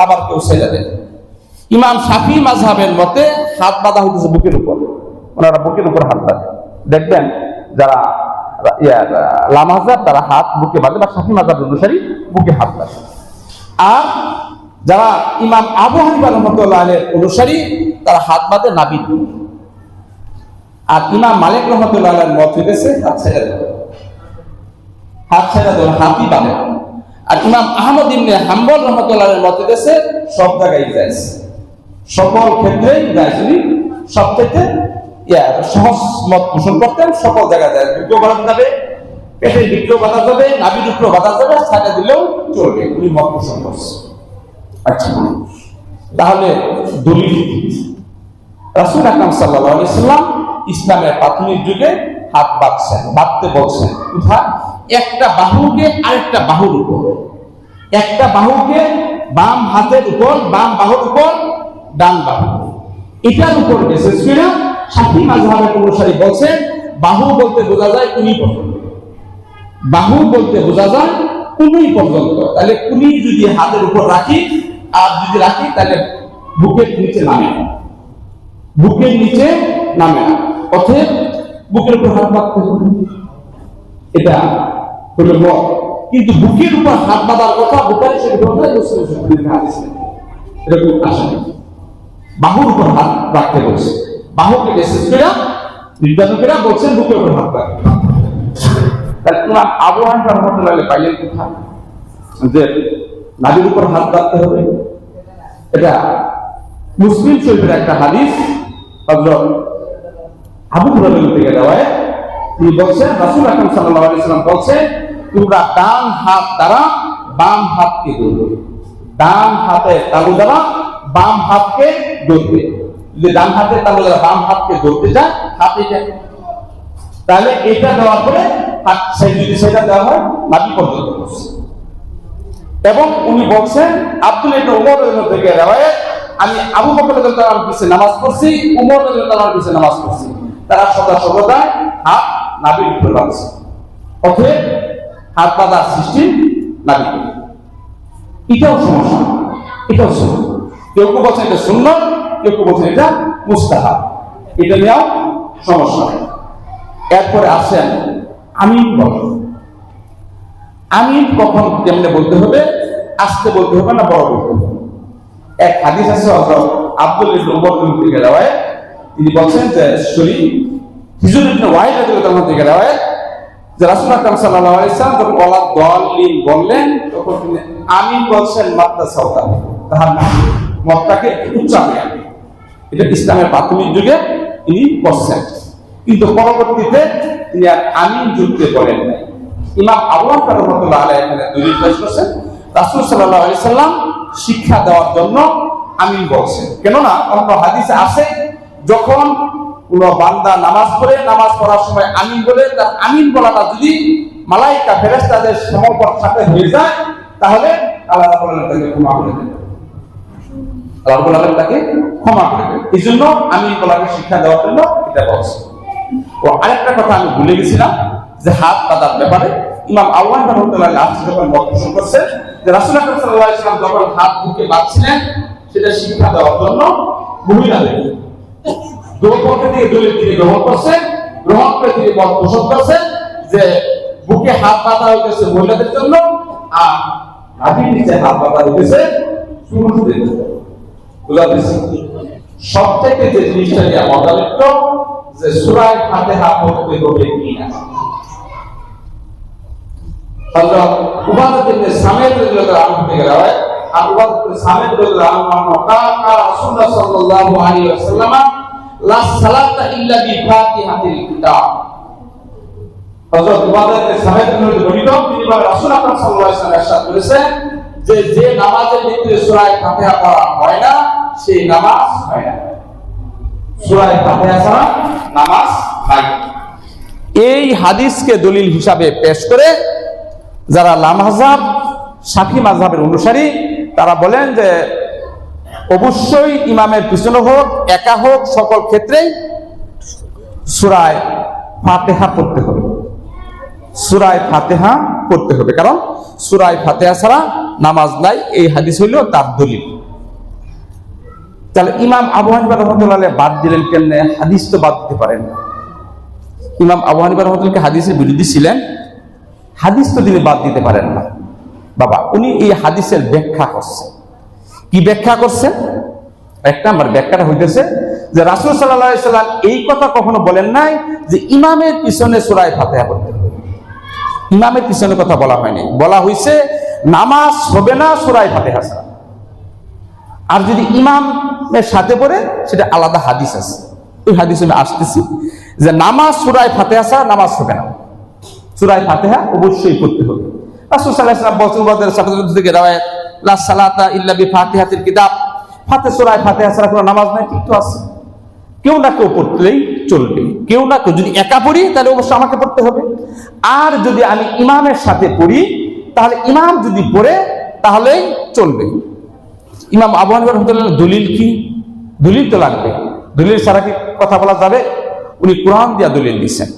আবার কেউ ছেড়ে দেয়। ইমাম শাফি মাযহাবের মতে হাত বাঁধা হইতেছে বুকের উপর, ওনারা বুকের উপর হাত বাঁধে। দেখবেন যারা লামাজাব তারা হাত বুকে বাঁধে, বা শাফি মাযহাব অনুসারী বুকে হাত বাঁধে। আর যারা ইমাম আবু হানিফা রাহমাতুল্লাহ আলাইহির অনুসারী, তারা হাত বাঁধে নাভির। আর ইমাম মালিক রাহমাতুল্লাহ আলাইহির মত হইতেছে হাত ছেড়ে দেয়, হাত ছেড়ে দেয়, হাতই বাঁধে। আর ইমাম আহমদ ইবনে হাম্বল রাহমাতুল্লাহ আলাইহির মত হইতেছে সব জায়গায় জায়েজ, সকল ক্ষেত্রেই জায়েজ। উনি সবথেকে সহজ মত পোষণ করতেন, সকল জায়গায় জায়েজ। বুকেও বাঁধা যাবে, পেটের ভিতরেও বাঁধা যাবে, নাভির উপরেও বাঁধা যাবে, ছাড়া দিলেও চলবে, উনি মত পোষণ করছে। আচ্ছা, তাহলে দলিল রাসূল আকরাম সাল্লাল্লাহু আলাইহি ওয়াসাল্লাম ইসলামের প্রাথমিক যুগে হাত বাঁধছেন, বাঁধতে বলছেন। কোথায়? একটা বাহুকে আরেকটা বাহুর উপর, একটা বাহুকে বাম হাতের উপর, বাম বাহুর উপর ডান বাহু, এটার উপর বিশেষ করে শাফি মাযহাবের অনুসারী বলছেন বাহু বলতে বোঝা যায় কুনি পর্যন্ত, বাহু বলতে বোঝা যায় কুনি পর্যন্ত। তাহলে কুনি যদি হাতের উপর রাখি আর যদি রাখি, তাহলে বুকের নিচে নামে না, বুকের নিচে নামে না। অতএব বুকের উপর হাত বাঁধতে হবে, এটা হলো মত। কিন্তু বুকের উপর হাত বাঁধার কথা বুখারী শরীফে নয়, মুসলিম শরীফে হাদিস এরকম আসে না। বাহুর উপর হাত রাখতে বলছে, বাহুকে বিশেষ করে নির্যাতকেরা বলছেন বুকের উপর হাত রাখতে। তাহলে ইমাম আবু হানিফা রাহমাতুল্লাহ আলাইহি পাইলেন কোথায় যে নাভির উপর হাত রাখতে হবে? এটা মুসলিম শরীফের একটা হাদিস, হযরত আবু হুরায়রা থেকে রওয়ায়াত। তিনি বলছেন রাসূল আকরাম সাল্লাল্লাহু আলাইহি ওয়াসাল্লাম বলছেন, তোমরা ডান হাত দ্বারা বাম হাতকে ধরবে, ডান হাতের তালু দ্বারা বাম হাতকে ধরবে। যদি ডান হাতের তালু দ্বারা বাম হাতকে ধরতে চায়, হাত এটা, তাহলে এটা দেওয়ার পরে হাত যদি সেটা দেওয়া হয় নাভি পর্যন্ত বসে। এবং উনি বলছেন আব্দুল্লাহ ইবনে উমর রাদিয়াল্লাহু থেকে রওয়ায়াত, আমি আবু বকর রাদিয়াল্লাহু আনহুর পিছনে নামাজ পড়ছি, উমর রাদিয়াল্লাহু আনহুর পিছনে নামাজ পড়ছি, তারা সদা হাত নাভির উপর বাঁধছে। অতএব হাত বাঁধার সৃষ্টি নাভিতে, এটাও সমস্যা, এটাও সমস্যা। কেউ কেউ বলছেন এটা সুন্নাত, কেউ কেউ বলছেন এটা মুস্তাহাব, এটা নিয়েও সমস্যা। এরপরে আসেন আমিন বলেন। আমিন কখন কেমনে বলতে হবে? আস্তে বলতে হবে না বড় বলতে হবে? এক হাদিস আছে হযরত আব্দুল্লাহ ইবনে উমর থেকে রওয়ায়াত, তিনি বলছেন যে হিজর ইবনে ওয়াইল রাদিয়াল্লাহু আনহু থেকে রওয়ায়াত যে রাসূল আকরাম সাল্লাল্লাহু আলাইহি ওয়াসাল্লাম যখন ওয়ালা দাল্লিন বললেন, তখন তিনি আমিন বলছেন মাত্রা সাওতা, তাহার মতটাকে উচ্চারণ। এটা ইসলামের প্রাথমিক যুগে তিনি করছেন, কিন্তু পরবর্তীতে তিনি আর আমিন যুক্ত করেন নাই। ইমাম আবু হানিফা রাহমাতুল্লাহ আলাইহি এখানে দলিল পেশ করেছেন, রাসূল সাল্লাল্লাহু আলাইহি ওয়াসাল্লাম শিক্ষা দেওয়ার জন্য আমিন বলছেন। কেননা অন্য হাদিসে আছে যখন কোন বান্দা নামাজ পড়ে, নামাজ পড়ার সময় আমিন বলে, তার আমিন বলাটা যদি মালাইকা ফেরেশতাদের সমপর সাথে হয়ে যায়, তাহলে আল্লাহ রাব্বুল আলামিন তাকে ক্ষমা করে দেন, আল্লাহ রাব্বুল আলামিন তাকে ক্ষমা করে দেন। এই জন্য আমিন বলাকে শিক্ষা দেওয়ার জন্য এটা বলছে। ও আরেকটা কথা আমি ভুলে গেছিলাম, যে হাত বাঁধার ব্যাপারে ইমাম আবু হানিফা রাহমাতুল্লাহ আলাইহি যখন মত পোষণ করছে যে রাসূলুল্লাহ সাল্লাল্লাহু আলাইহি ওয়াসাল্লাম যখন হাত বুকে বাঁধছিলেন সেটা শিক্ষা দেওয়ার জন্য মহিলাদের দুপক্ষ থেকে দলিল তিনি গ্রহণ করছেন, গ্রহণ করে তিনি মত পোষণ করছেন যে বুকে হাত বাঁধা হইতেছে মহিলাদের জন্য, আর নাভির নিচে হাত বাঁধা হইতেছে পুরুষদের জন্য। সবথেকে যে জিনিসটা নিয়ে মজা লাগলো যে সূরা ফাতিহা পড়তে হবে কিনা। হযরত উবাদা ইবনে সামিত রাদিয়াল্লাহু আনহু থেকে রওয়ায়াত, উবাদা ইবনে সামিত রাদিয়াল্লাহু আনহু কালা রাসূলুল্লাহ সাল্লাল্লাহু আলাইহি ওয়াসাল্লাম লা সালাতা ইল্লা বিফাতিহাতিল কিতাব। হযরত উবাদা ইবনে সামিত রাদিয়াল্লাহু আনহু তিনি বলেন রাসূলুল্লাহ সাল্লাল্লাহু আলাইহি ওয়াসাল্লাম ইরশাদ করেছেন যে নামাজের ভিতরে সূরা ফাতিহা পড়া হয় না সেই নামাজ হয় না। সূরা ফাতিহা ছাড়া নামাজ নাই। এই হাদিসকে দলিল হিসাবে পেশ করে যারা লামাযহাব শাফি মাযহাবের অনুসারী তারা বলেন যে অবশ্যই ইমামের পিছনে হোক একা হোক সকল ক্ষেত্রেই সূরা ফাতিহা পড়তে হবে, সূরা ফাতিহা পড়তে হবে, কারণ সূরা ফাতিহা ছাড়া নামাজ নাই। এই হাদিস হইল তার দলিল। তাহলে ইমাম আবু হানিফা রাহমাতুল্লাহ আলাইহি বাদ দিলেন কেমনে? হাদিস তো বাদ দিতে পারেন না। ইমাম আবু হানিফা রাহমাতুল্লাহ হাদিসের বিরোধী ছিলেন, হাদিস তো তিনি বাদ দিতে পারেন না। বাবা উনি এই হাদিসের ব্যাখ্যা করছেন। কি ব্যাখ্যা করছেন? এক নাম্বার ব্যাখ্যাটা হইতেছে যে রাসূল সাল্লাল্লাহু আলাইহি সাল্লাম এই কথা কখনো বলেন নাই যে ইমামের পিছনে সূরা ফাতিহা পড়তে হবে। ইমামের পিছনে কথা বলা হয়নি, বলা হয়েছে নামাজ হবে না সূরা ফাতিহা ছাড়া। আর যদি ইমামের সাথে পড়ে সেটা আলাদা হাদিস আছে, ওই হাদিসে আমি আসতেছি যে নামাজ সূরা ফাতিহা ছাড়া নামাজ হবে না, সূরা ফাতিহা অবশ্যই পড়তে হবে। রাসূল সাল্লাল্লাহু আলাইহি ওয়াসাল্লাম বলেছেন বদর সাহাবাদের থেকে রাওয়ায়াত লা সালাতা ইল্লা বিফাতিহাতিল কিতাব, সূরা ফাতিহা ছাড়া কোনো নামাজ নাই। ঠিক তো আছে, কেউ না কেউ পড়লেই চলবে, কেউ না কেউ যদি একা পড়ি তাহলে অবশ্যই আমাকে পড়তে হবে, আর যদি আমি ইমামের সাথে পড়ি তাহলে ইমাম যদি পড়ে তাহলেই চলবে। ইমাম আবু হানিফা রাহমাতুল্লাহ দলিল কি? দলিল তো লাগবে, দলিল ছাড়া কি কথা বলা যাবে? উনি কোরআন দিয়া দলিল দিয়েছেন,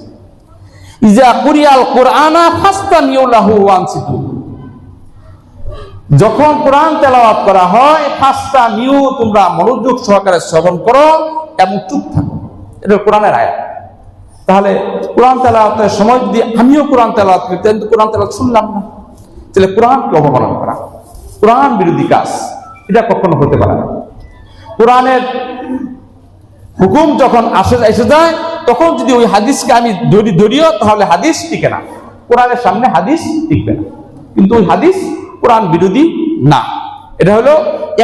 ইজা কুরিয়াল কুরআনা ফাসতামিউ লাহু ওয়ানসিতু। যখন কোরআন তেলাওয়াত করা হয় ফাসতামিউ, তোমরা মনোযোগ সহকারে শ্রবণ করো এবং চুপ থাকো। এটা কোরআনের আয়াত। তাহলে কোরআন তেলাওয়াতের সময় যদি আমিও কোরআন তেলাওয়াত করি কিন্তু কোরআন তেলাওয়াত শুনলাম না, তাহলে কোরআনকে অবমাননা করা, কোরআন বিরোধী কাজ, এটা কখনো হতে পারে না। কোরআনের হুকুম যখন এসে যায় তখন যদি ওই হাদিসকে আমি ধরিও তাহলে হাদিস টিকে না, কোরআনের সামনে হাদিস টিকবে না। কিন্তু ওই হাদিস কোরআন বিরোধী না। এটা হলো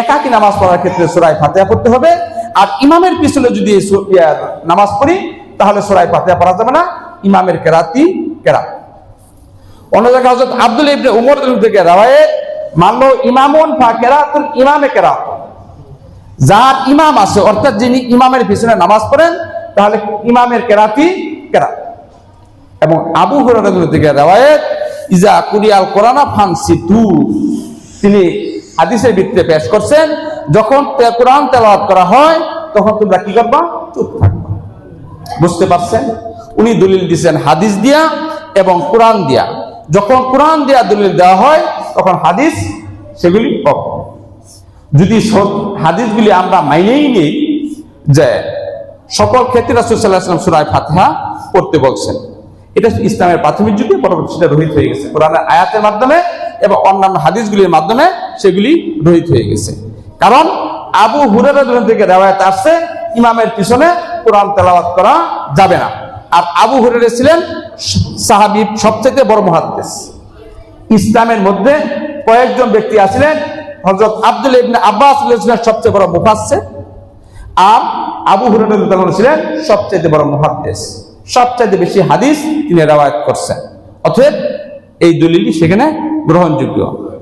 একাকী নামাজ পড়ার ক্ষেত্রে সূরা ফাতিহা পড়তে হবে, আর ইমামের পিছনে যদি নামাজ পড়ি তাহলে সূরা ফাতিহা পড়া যাবে না, ইমামের কেরাতি কেরাত। অন্য জায়গায় হযরত আব্দুল্লাহ ইবনে উমর থেকে রাওয়ায়াত, মানলো ইমামুন ফা কেরাতুল ইমামে কেরাত, যার ইমাম আছে অর্থাৎ যিনি ইমামের পিছনে নামাজ পড়েন তাহলে ইমামের কেরাতি কেরাত। এবং আবু হুরায়রা থেকে রাওয়ায়াত, ইজা কুরিয়াল কোরআনা ফানসিতু, তিনি হাদিসের ভিত্তিতে পেশ করছেন যখন কোরআন তেলাওয়াত করা হয় তখন তোমরা কি করবা? চুপ থাকবা। বুঝতে পারছেন? উনি দলিল দিয়েছেন হাদিস দিয়া এবং কোরআন দিয়া। যখন কোরআন দিয়া দলিল দেওয়া হয় তখন হাদিস সেগুলি যদি হাদিসগুলি আমরা মাইনেই নেই যে সকল ক্ষেত্রে রাসূল সাল্লাল্লাহু আলাইহি ওয়াসাল্লাম সূরা ফাতিহা পড়তে বলছেন, এটা ইসলামের প্রাথমিক যুগে, পরবর্তী সেটা রহিত হয়ে গেছে কোরআনের আয়াতের মাধ্যমে এবং অন্যান্য হাদিসগুলির মাধ্যমে, সেগুলি রহিত হয়ে গেছে। কারণ আবু হুরায়রা থেকে রওয়ায়াত আসছে ইমামের পিছনে কোরআন তেলাওয়াত করা যাবে না। আর আবু হুরায়রা ছিলেন সাহাবী সবচেয়ে বড় মুহাদ্দিস। ইসলামের মধ্যে কয়েকজন ব্যক্তি আছিলেন, হযরত আব্দুল্লাহ ইবনে আব্বাস ছিলেন সবচেয়ে বড় মুফাসসির, আর আবু হুরায়রা ছিলেন সবচেয়ে বড় মুহাদ্দিস, সবচেয়ে বেশি হাদিস তিনি রওয়ায়াত করছেন। অতএব এই দলিলই সেখানে গ্রহণযোগ্য।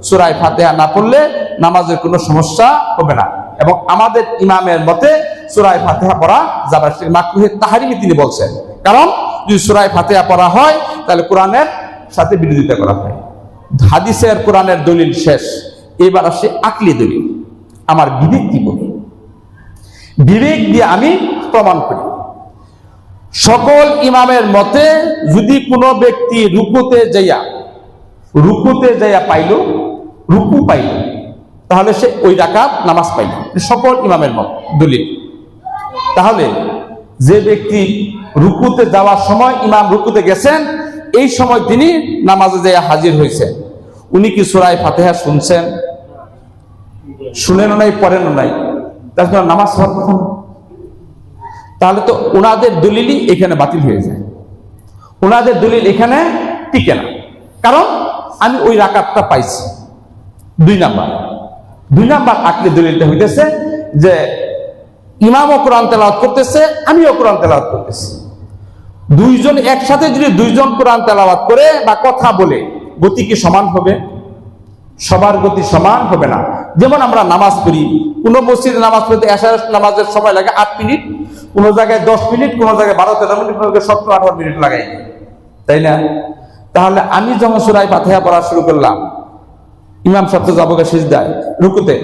সূরা ফাতিহা না পড়লে নামাজের কোনো সমস্যা হবে না, এবং আমাদের ইমামের মতে সূরা ফাতিহা পড়া যাবে, মাকরুহে তাহরিমি তিনি বলছেন। কারণ যদি সূরা ফাতিহা পড়া হয় তাহলে কোরআনের সাথে বিরোধিতা করা হয়। হাদিসের কোরআনের দলিল শেষ, এবার আসে আকলি দলিল। আমার বিবেক কি বলে? বিবেক দিয়ে আমি প্রমাণ করি। সকল ইমামের মতে যদি কোনো ব্যক্তি রুকুতে যাইয়া রুকুতে যাইয়া পাইল, রুকু পাইল, তাহলে সে ওই রাকাত নামাজ পাইল। সকল ইমামের মত দলিল। তাহলে যে ব্যক্তি রুকুতে যাওয়ার সময় ইমাম রুকুতে গেছেন, এই সময় তিনি নামাজে যাইয়া হাজির হয়েছেন, উনি কি সূরা ফাতিহা শুনছেন? শুনেনও নাই, পড়েনও নাই, তার জন্য নামাজ হওয়ার কথা না। তাহলে তো ওনাদের দলিলই এখানে বাতিল হয়ে যায়, ওনাদের দলিল এখানে টিকে না। কারণ আমি ওই রাকাতটা পাইছি। 2 নাম্বার আকলি দলিলটা হইতেছে যে ইমামও কোরআন তেলাওয়াত করতেছে, আমিও কোরআন তেলাওয়াত করতেছি। দুইজন একসাথে যদি দুইজন কোরআন তেলাওয়াত করে বা কথা বলে, গতি কি সমান হবে? সবার গতি সমান হবে না। যেমন আমরা নামাজ পড়ি, কোন মসজিদে নামাজ পড়তে এশার নামাজের সময় লাগে 8 মিনিট, কোন জায়গায় 10 মিনিট, কোন জায়গায় 12-13 মিনিট, কোন জায়গায় 17-18 মিনিট লাগাই, তাই না? তাহলে আমি যখন সূরা ফাতিহা পড়া শুরু করলাম, ইমাম সাহেব তো যাবো সিজদায়, রুকুতে,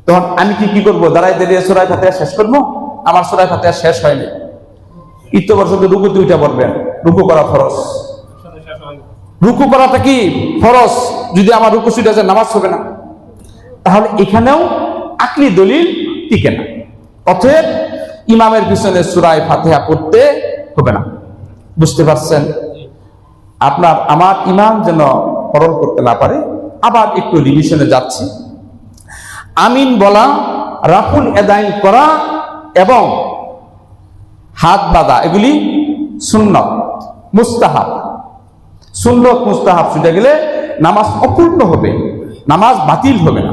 তখন আমি কি করব? দাঁড়াই দাঁড়িয়ে সূরা ফাতিহা শেষ করবো? আমার সূরা ফাতিহা শেষ হয়নি, ইত্যবার শুধু রুকুতে উঠে পড়বেন। রুকু করা ফরজ, রুকু করাটা কি ফরজ? যদি আমার রুকু ছুটে যায়, নামাজ হবে না। তাহলে এখানেও আকলি দলিল টিকে না। অতএব ইমামের পিছনে সূরা ফাতিহা পড়তে হবে না। বুঝতে পারছেন? আপনার আমার ইমাম যেন হরণ করতে না পারে। আবার একটু রিভিশনে যাচ্ছি। আমিন বলা, রাফুল এদাইন করা এবং হাত বাঁধা, এগুলি সুন্নত মুস্তাহাব। সুন্নত মুস্তাহাব ছুটে গেলে নামাজ অপূর্ণ হবে, নামাজ বাতিল হবে না।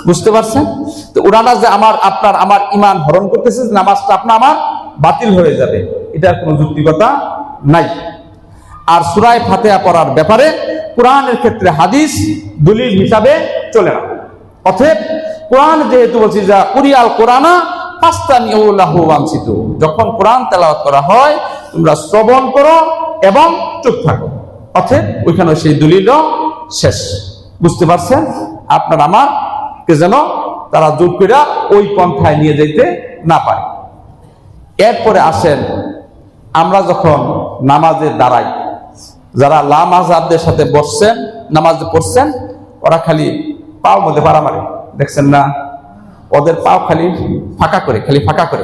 বুঝতে পারছেন? তো ওনারা যে আমার ইমান হরণ করতেছে, নামাজটা আমার বাতিল হয়ে যাবে, এটার কোনো যুক্তিকতা নাই। আর সূরা ফাতিহা পড়ার ব্যাপারে কোরআনের ক্ষেত্রে হাদিস দলিল হিসাবে চলে না। অতএব কোরআন যেহেতু বলছি যা কুরিয়াল কোরআনা ফাস্তামিউ লাহু ওয়ানসিতু, যখন কোরআন তেলাওয়াত করা হয় তোমরা শ্রবণ করো এবং চুপ থাকো। অতএব ওইখানে সেই দলিলও শেষ। বুঝতে পারছেন? আপনার আমাকে যেন তারা জোর করে ওই পন্থায় নিয়ে যেতে না পারে। এরপরে আসেন, আমরা যখন নামাজে দাঁড়াই, যারা লামাজাবদের সাথে বসছেন, নামাজ পড়ছেন, ওরা খালি পাও মধ্যে পাড়া মারে, দেখছেন না? ওদের পাও খালি ফাঁকা করে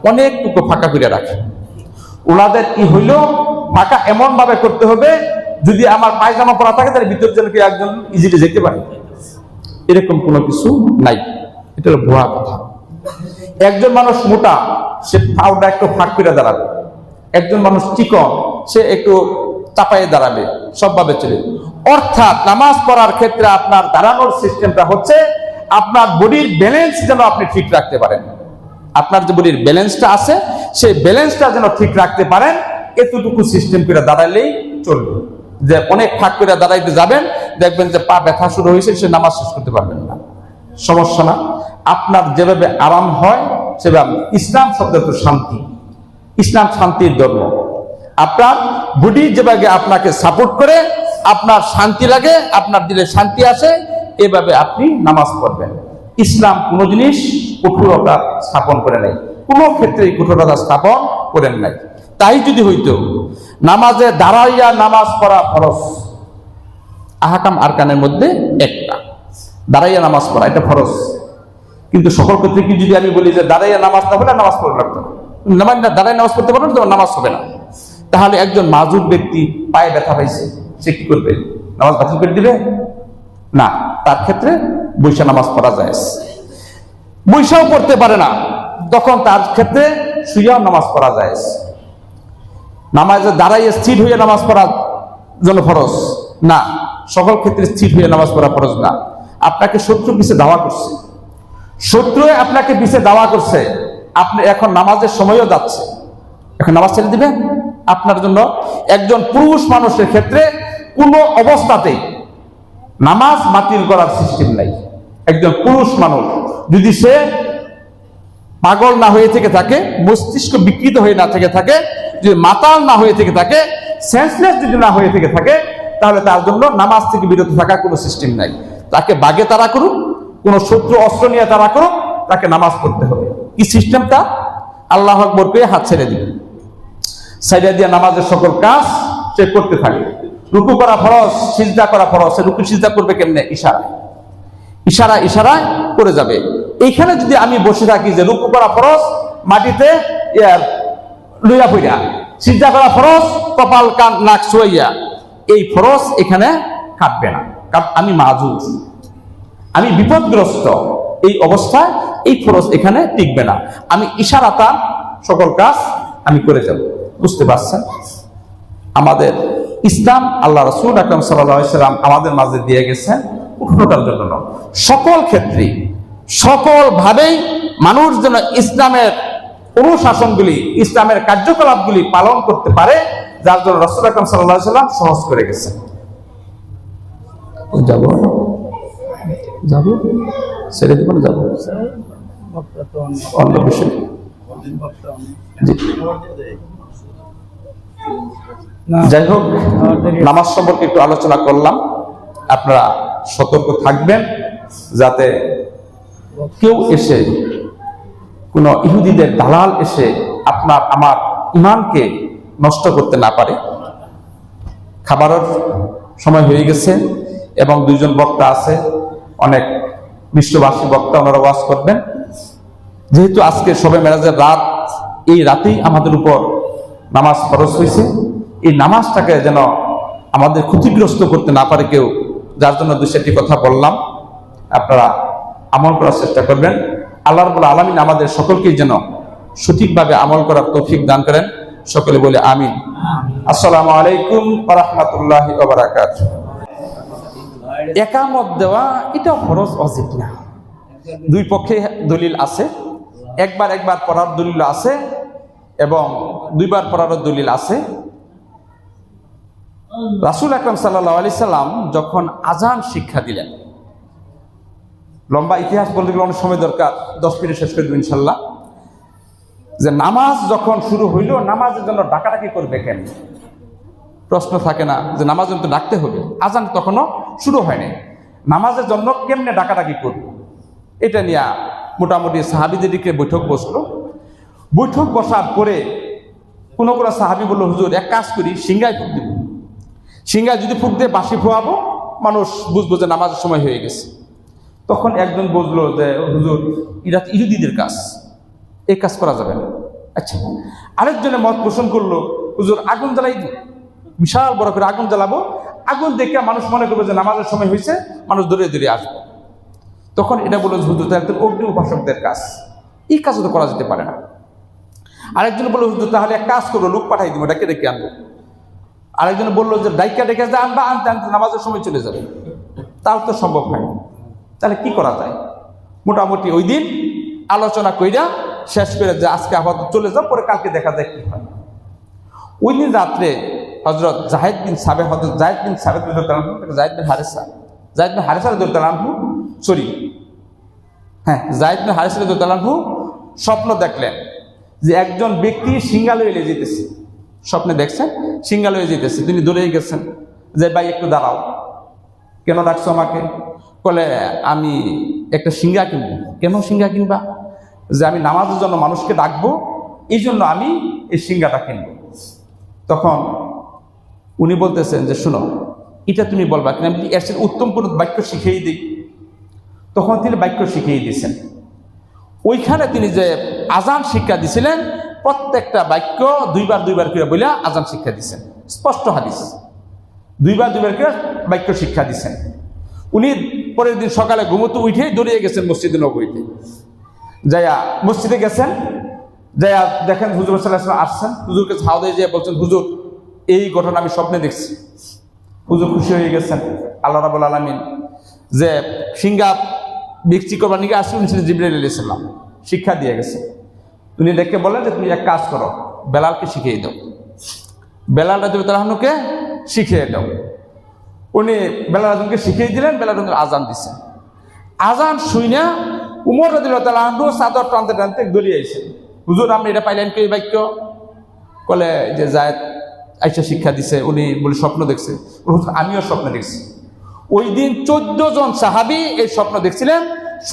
অনেকটুকু ফাঁকা করে রাখে। ওনাদের কি হইল, ফাঁকা এমন ভাবে করতে হবে যদি আমার পায়জামা পরা থাকে তার ভিতর যেন কি একজন ইজিলি যেতে পারে, এরকম কোনো কিছু নাই। এটা হলো ভুয়া কথা। একজন মানুষ মোটা, সে পাউডার একটু ফাঁক করে দাঁড়াবে। একজন মানুষ চিকন, সে একটু চাপায়ে দাঁড়াবে, সবভাবে চলে। অর্থাৎ নামাজ পড়ার ক্ষেত্রে আপনার দাঁড়ানোর সিস্টেমটা হচ্ছে আপনার বডির ব্যালেন্স যেন আপনি ঠিক রাখতে পারেন। আপনার যে বডির ব্যালেন্সটা আছে, সেই ব্যালেন্সটা যেন ঠিক রাখতে পারেন, এতটুকু সিস্টেম করে দাঁড়ালেই চলবে। যে অনেক ফাঁক করে দাঁড়াইতে যাবেন, দেখবেন যে পা ব্যথা শুরু হয়েছে, সে নামাজ শেষ করতে পারবেন না। সমস্যা না, আপনার যেভাবে আরাম হয় সেভাবে। ইসলাম শব্দ তো শান্তি, ইসলাম শান্তির ধর্ম। আপনার বডি যেভাবে আপনাকে সাপোর্ট করে, আপনার শান্তি লাগে, আপনার দিলে শান্তি আসে, এভাবে আপনি নামাজ পড়বেন। ইসলাম কোনো জিনিস কঠোরতা স্থাপন করে নাই, কোনো ক্ষেত্রে কঠোরতা স্থাপন করেন নাই। তাই যদি হইতো নামাজে দাঁড়াইয়া নামাজ পড়া ফরজ, আহকাম আরকানের মধ্যে একটা দাঁড়াইয়া নামাজ পড়া, এটা ফরজ। কিন্তু সকল ক্ষেত্রে কি যদি আমি বলি যে দাঁড়াইয়া নামাজ না পড়লে নামাজ পড়া লাগতো না, দাঁড়াই নামাজ পড়তে পারবেন, তোমার নামাজ হবে না, তাহলে একজন মাজুর ব্যক্তি পায়ে ব্যথা পাইছে, সে কি করবে? নামাজ বাতিল করে দিবে না। তার ক্ষেত্রে বৈশা নামাজ পড়া যায়। বৈশাও পড়তে পারে না, তখন তার ক্ষেত্রে শুইয়াও নামাজ পড়া যায়। নামাজে দাঁড়াইয়ে স্থির হয়ে নামাজ পড়ার জন্য ফরজ না, সকল ক্ষেত্রে স্থির হয়ে নামাজ পড়া ফরজ না। আপনাকে শত্রু পিছে দাওয়া করছে, শত্রু আপনাকে পিছে দাওয়া করছে, আপনি এখন নামাজের সময়ও যাচ্ছে, এখন নামাজ ছেড়ে দিবেন? আপনার জন্য একজন পুরুষ মানুষের ক্ষেত্রে কোনো অবস্থাতেই নামাজ বাতিল করার সিস্টেম নাই। একজন পুরুষ মানুষ যদি সে পাগল না হয়ে থেকে থাকে, মস্তিষ্ক বিকৃত হয়ে না থেকে থাকে, যদি মাতাল না হয়ে থেকে থাকে, সেন্সলেস যদি না হয়ে থেকে থাকে, তাহলে তার জন্য নামাজ থেকে বিরত থাকার কোনো সিস্টেম নাই। তাকে বাগে তাড়া করুক, কোন শত্রু অস্ত্র নিয়ে তাড়া করুক, তাকে নামাজ পড়তে হবে। কি সিস্টেমটা? আল্লাহু আকবার করে হাত ছেড়ে দিবে, সাইডা দিয়ে নামাজের সকল কাজ সে করতে থাকে। রুকু করা ফরজ, সিজদা করা ফরজ। রুকু সিজদা করবে কেমনে? ইশারায় করে যাবে। এইখানে যদি আমি বসে থাকি যে রুকু করা ফরজ, মাটিতে লইয়া পইরা, সিজদা করা ফরজ, কপাল কান নাক ছুঁইয়া, এই ফরজ এখানে কাটবে না, কারণ আমি মাজুর, আমি বিপদগ্রস্ত। এই অবস্থায় এই ফরজ এখানে টিকবে না। আমি ইশারাতা সকল কাজ আমি করে যাব। বুঝতে পারছেন? আমাদের ইসলাম আল্লাহ রাসূল আকরাম সাল্লাল্লাহু আলাইহি সাল্লাম আমাদের মাঝে দিয়ে গেছেন উন্নতার জন্য, সকল ক্ষেত্রে সকল ভাবেই মানুষ যেন ইসলামের অনুশাসনগুলি, ইসলামের কার্যকলাপগুলি পালন করতে পারে, যার জন্য রাসূল আকরাম সাল্লাল্লাহু আলাইহি সাল্লাম সহজ করে গেছেন। যাব ছেড়ে দেবেন, যাব অন্য বিষয়। যাই হোক, নামাজ সম্পর্কে একটু আলোচনা করলাম। আপনারা সতর্ক থাকবেন যাতে কেউ এসে, কোন ইহুদিদের দালাল এসে আপনার আমার ঈমানকে নষ্ট করতে না পারে। খাবারের সময় হয়ে গেছে এবং দুইজন বক্তা আছে, অনেক বিশ্ববাসী বক্তা, ওনারা ওয়াজ করবেন। যেহেতু আজকে শবে মেরাজের রাত, এই রাতেই আমাদের উপর নামাজ ফরজ হয়েছে, এই নামাজটাকে যেন আমাদের ক্ষতিগ্রস্ত করতে না পারে কেউ, যার জন্য দুই চারটি কথা বললাম। আপনারা আমল করার চেষ্টা করবেন। আল্লাহ রাব্বুল আলামিন আমাদের সকলকেই যেন সঠিকভাবে আমল করার তৌফিক দান করেন। সকলে বলে আমিন। আসসালামু আলাইকুম ওয়া রাহমাতুল্লাহি ওয়া বারাকাতুহু। একামত দেওয়া এটা ফরজ, ওয়াজিব না। দুই পক্ষে দলিল আছে, একবার পড়ার দলিল আছে এবং দুইবার পড়ার দলিল আছে। রাসূল আকরাম সাল্লাল্লাহু আলাইহি সাল্লাম যখন আজান শিক্ষা দিলেন, লম্বা ইতিহাস বলতে গেলে অনেক সময় দরকার, 10 মিনিট শেষ করে দেব ইনশাল্লাহ। যে নামাজ যখন শুরু হইল, নামাজের জন্য ডাকাডাকি করবে কেন? প্রশ্ন থাকে না যে নামাজের জন্য ডাকতে হবে? আজান তখনও শুরু হয়নি, নামাজের জন্য কেমনে ডাকাডাকি করবে? এটা নিয়ে মোটামুটি সাহাবীদেরকে বৈঠক বসলো। বৈঠক বসার পরে কোনো সাহাবী বলল, হুজুর এক কাজ করি, সিংহায় ফুক দিব। সিংহায় যদি ফুক দিয়ে বাঁশি ফোয়াবো, মানুষ বুঝবো যে নামাজের সময় হয়ে গেছে। তখন একজন বুঝলো যে হুজুর, এটা ইহুদিদের কাজ, এই কাজ করা যাবে না। আচ্ছা, আরেকজনে মত পোষণ করলো, হুজুর আগুন জ্বালাই দিই, বিশাল বড় করে আগুন জ্বালাবো, আগুন দেখে মানুষ মনে করবে যে নামাজের সময় হয়েছে, মানুষ দূরে দূরে আসবে। তখন এটা বললো, হুজুর তাহলে অগ্নি উপাসকদের কাজ, এই কাজও তো করা যেতে পারে না। আরেকজন বললো, হুজুর তাহলে এক কাজ করবো, লোক পাঠাই দিব, ডাকে ডেকে আনবো। আরেকজন বললো যে ডাইকা ডেকে যে আনবা, আনতে আনতে নামাজের সময় চলে যাবে, তাও তো সম্ভব হয়। তাহলে কি করা যায়? মোটামুটি ওই দিন আলোচনা কইরা শেষ করে যে আজকে আপাতত চলে যাও, পরে কালকে দেখা যায় কি হয়। ওই দিন রাত্রে হযরত জায়েদ বিন সাবেত জায়েদ বিন হারিসা স্বপ্ন দেখলেন যে একজন ব্যক্তি সিংহা লইলে যেতেছে। স্বপ্নে দেখছেন সিংহা লইয়ে যেতেছে, তিনি দৌড়ে গেছেন যে ভাই একটু দাঁড়াও, কেন ডাকছো আমাকে? বলে আমি একটা সিংহা কিনবো। কেন সিংহা কিনবা? যে আমি নামাজের জন্য মানুষকে ডাকবো, এই জন্য আমি এই সিংহাটা কিনবো। তখন উনি বলতেছেন যে শোনো, এটা তুমি বলবা কিনা, আমি এর সাথে উত্তম কোনো বাক্য শিখিয়ে দিই। তখন তিনি বাক্য শিখিয়ে দিয়েছেন। ওইখানে তিনি যে আজান শিক্ষা দিছিলেন, প্রত্যেকটা বাক্য দুইবার করে বলে আজান শিক্ষা দিচ্ছেন। স্পষ্ট হাদিস, দুইবার করে বাক্য শিক্ষা দিচ্ছেন। উনি পরের দিন সকালে ঘুমোতে উঠেই দৌড়িয়ে গেছেন মসজিদে নববীতে। যাইয়া মসজিদে গেছেন, যাইয়া দেখেন হুজুর সাল্লাল্লাহু আলাইহি ওয়াসাল্লাম আসছেন। হুজুরকে ছাও দিয়ে যেয়ে বলছেন, হুজুর এই ঘটনা আমি স্বপ্নে দেখছি। হুজুর খুশি হয়ে গেছেন। আল্লাহ রাব্বুল আলামিন যে সিংহা বিক্রি করবার নিকে আসলেন, জিবরাইল আলাইহিস সালাম শিক্ষা দিয়ে গেছে। উনি দেখে বলেন যে তুমি এক কাজ করো, বেলালকে শিখিয়ে দাও, বেলাল রাদিয়াল্লাহু আনহুকে শিখিয়ে দাও। উনি বেলাল রাদিয়াল্লাহু আনহুকে শিখিয়ে দিলেন, বেলাল রাদিয়াল্লাহু আনহু আজান দিচ্ছেন। আজান শুইনা উমর রাদিয়াল্লাহু আনহু চাদর টানতে টানতে দৌড়িয়ে আইছেন। হুজুর আপনি এটা পাইলেন কি বাক্য? বলে যে জায়েদ আইসা শিক্ষা দিছে। উনি বলে স্বপ্ন দেখছে। আমিও স্বপ্ন দেখছি। ওই দিন 14 জন সাহাবী এই স্বপ্ন দেখছিলেন।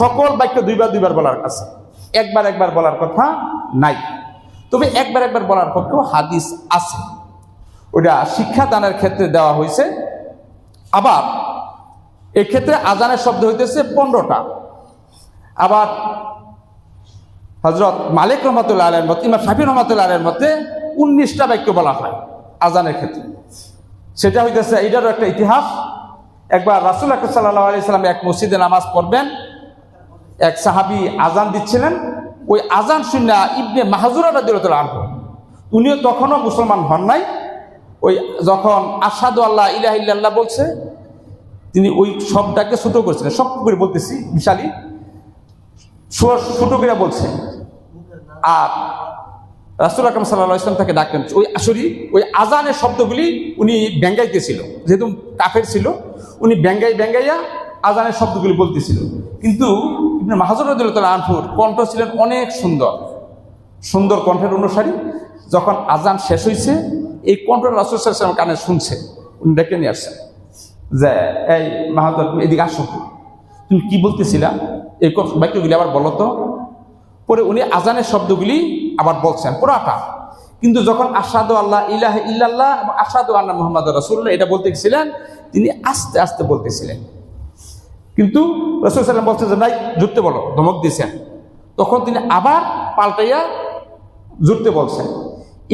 সকল বাক্য দুইবার বলার আছে, একবার বলার কথা নাই। তবে একবার বলার পক্ষেও হাদিস আছে। ওটা শিক্ষাদানের ক্ষেত্রে দেওয়া হয়েছে। আবার এক্ষেত্রে আজানের শব্দ হইতেছে 15টা। আবার হযরত মালিক রহমাতুল্লাহ আলাইহির মতে, ইমাম শাফিঈ রহমাতুল্লাহ আলাইহির মতে 19টা বাক্য বলা হয় আজানের ক্ষেত্রে। সেটা হইতেছে, এটারও একটা ইতিহাস। একবার রাসূল আকরাম সাল্লাল্লাহু আলাইহি সাল্লাম এক মসজিদে নামাজ পড়বেন, এক সাহাবী আজান দিচ্ছিলেন। ওই আজান শুনে ইবনে মাহজুরা রাদিয়াল্লাহু আনহু, উনিও তখনও মুসলমান হন নাই, ওই যখন আশহাদু আল্লা ইলাহা ইল্লাল্লাহ বলছে, তিনি ওই শব্দটাকে ছোট করেছিলেন, সব করে বলতেছি বিশালী ছোট করে বলছে। আর রাসূল আকরাম সাল্লাল্লাহু আলাইহি ওয়াসাল্লাম তাকে ডাকতেন। ওই আজানের শব্দগুলি উনি ব্যঙ্গাইতেছিল, যেহেতু কাফের ছিল, উনি ব্যঙ্গাইয়া আজানের শব্দগুলি বলতেছিল। কিন্তু ইবনে মাহজুর রাদিয়াল্লাহু আনহুর কণ্ঠ ছিলেন অনেক সুন্দর কণ্ঠের অনুসারী। যখন আজান শেষ হয়েছে, এই কণ্ঠ রাসূল সাল্লাল্লাহু আলাইহি ওয়াসাল্লাম কানে শুনছে, উনি ডেকে নিয়ে আসছেন যে, এই মাহজুর, তুমি এদিকে আসো, তুমি কি বলতেছিলা, এই বাক্যগুলি আবার বলো তো। পরে উনি আজানের শব্দগুলি আবার বলছেন পুরাটা। কিন্তু যখন আশহাদু আল্লাহ ইলাহা ইল্লাল্লাহ এবং আশহাদু আন্না মুহাম্মাদুর রাসূলুল্লাহ এটা বলতে গেছিলেন, তিনি আস্তে আস্তে বলতেছিলেন। কিন্তু রাসূল সাল্লাল্লাহু আলাইহি ওয়াসাল্লাম বলছেন যে, নাই, জুড়তে বলো, ধমক দিয়েছেন। তখন তিনি আবার পাল্টাইয়া জুড়তে বলছেন।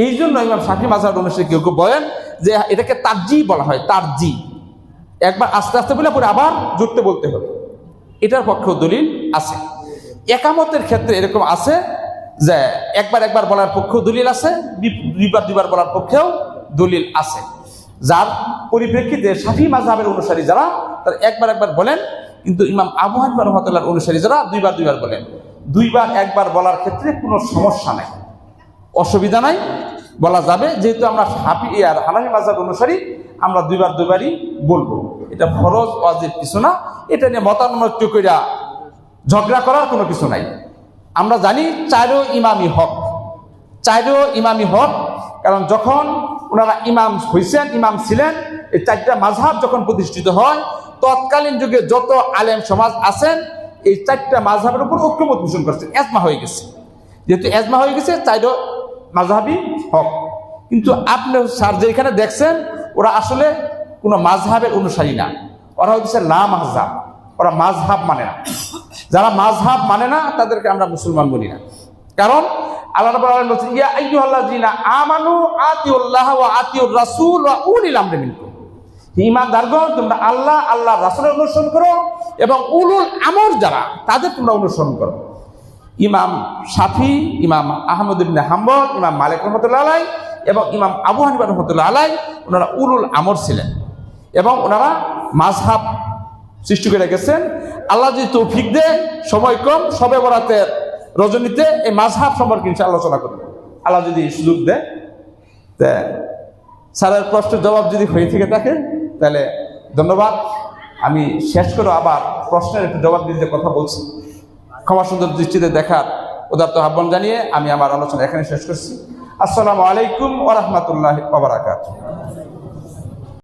এই জন্য ইমাম শাফিঈ মাযহাব অনুসারী কেউ কেউ বলেন যে এটাকে তারজি বলা হয়, তারজি। একবার আস্তে আস্তে বলে পরে আবার জুড়তে বলতে হবে। এটার পক্ষেও দলিল আছে। একামতের ক্ষেত্রে এরকম আছে যে একবার বলার পক্ষেও দলিল আছে, দুইবার বলার পক্ষেও দলিল আছে। যার পরিপ্রেক্ষিতে শাফিঈ মাযহাবের অনুসারী যারা, তারা একবার বলেন। কিন্তু ইমাম আবু হানিফা রাহমাতুল্লাহর অনুসারী যারা দুইবার বলেন। একবার বলার ক্ষেত্রে কোনো সমস্যা নাই, অসুবিধা নাই, বলা যাবে। যেহেতু আমরা শাফিঈ আর হানাফি মাযহাব অনুসারী, আমরা দুইবারই বলবো। এটা ফরজ ওয়াজিব কিছু না, এটা নিয়ে মতানৈক্য কইরা ঝগড়া করার কোনো কিছু নাই। আমরা জানি চারো ইমামি হক। কারণ যখন ওনারা ইমাম হইছেন, ইমাম ছিলেন, এই 4টা মাযহাব যখন প্রতিষ্ঠিত হয়, তৎকালীন যুগে যত আলেম সমাজ আছেন, এই 4টা মাযহাবের উপর ঐক্যমত পোষণ করছেন, এজমা হয়ে গেছে। যেহেতু এজমা হয়ে গেছে, চারো মাযহাবই হক। কিন্তু আপনি স্যার যেখানে দেখছেন, ওরা আসলে কোনো মাযহাবের অনুসারী না, ওরা হচ্ছে লা মাযহাব, ওরা মাযহাব মানে না। যারা মাযহাব মানে না তাদেরকে আমরা মুসলমান বলি না। কারণ আল্লাহ রাব্বুল আলামিন বলেছেন, ইয়া আইয়ুহাল্লাযীনা আমানু আতিউল্লাহ ওয়া আতিউর রাসূল ওয়া উলিল আমরি মিনকুম। ঈমানদারগণ, তোমরা আল্লাহর রাসূলের অনুসরণ করো এবং উলুল আমর যারা, তাদের তোমরা অনুসরণ করো। ইমাম শাফিঈ, ইমাম আহমদ ইবনে হাম্বল, ইমাম মালিক রাহমাতুল্লাহ আলাইহি এবং ইমাম আবু হানিফা রাহমাতুল্লাহ আলাইহি, ওনারা উলুল আমর ছিলেন এবং ওনারা মাযহাব সৃষ্টি করে গেছেন। আল্লাহ যদি তৌফিক দেয়, সময় কম, শবে বরাতের রজনীতে এই মাযহাব সম্পর্কে ইনশাআল্লাহ আলোচনা করব, আল্লাহ যদি সুযোগ দেয়। স্যারের প্রশ্নের জবাব যদি হয়ে থেকে থাকে তাহলে ধন্যবাদ। আমি শেষ করে আবার প্রশ্নের একটু জবাব দিতে কথা বলছি। ক্ষমা সুন্দর দৃষ্টিতে দেখার উদাত্ত আহ্বান জানিয়ে আমি আমার আলোচনা এখানে শেষ করছি। আসসালামু আলাইকুম ওয়া রাহমাতুল্লাহি ওয়া বারাকাতুহু।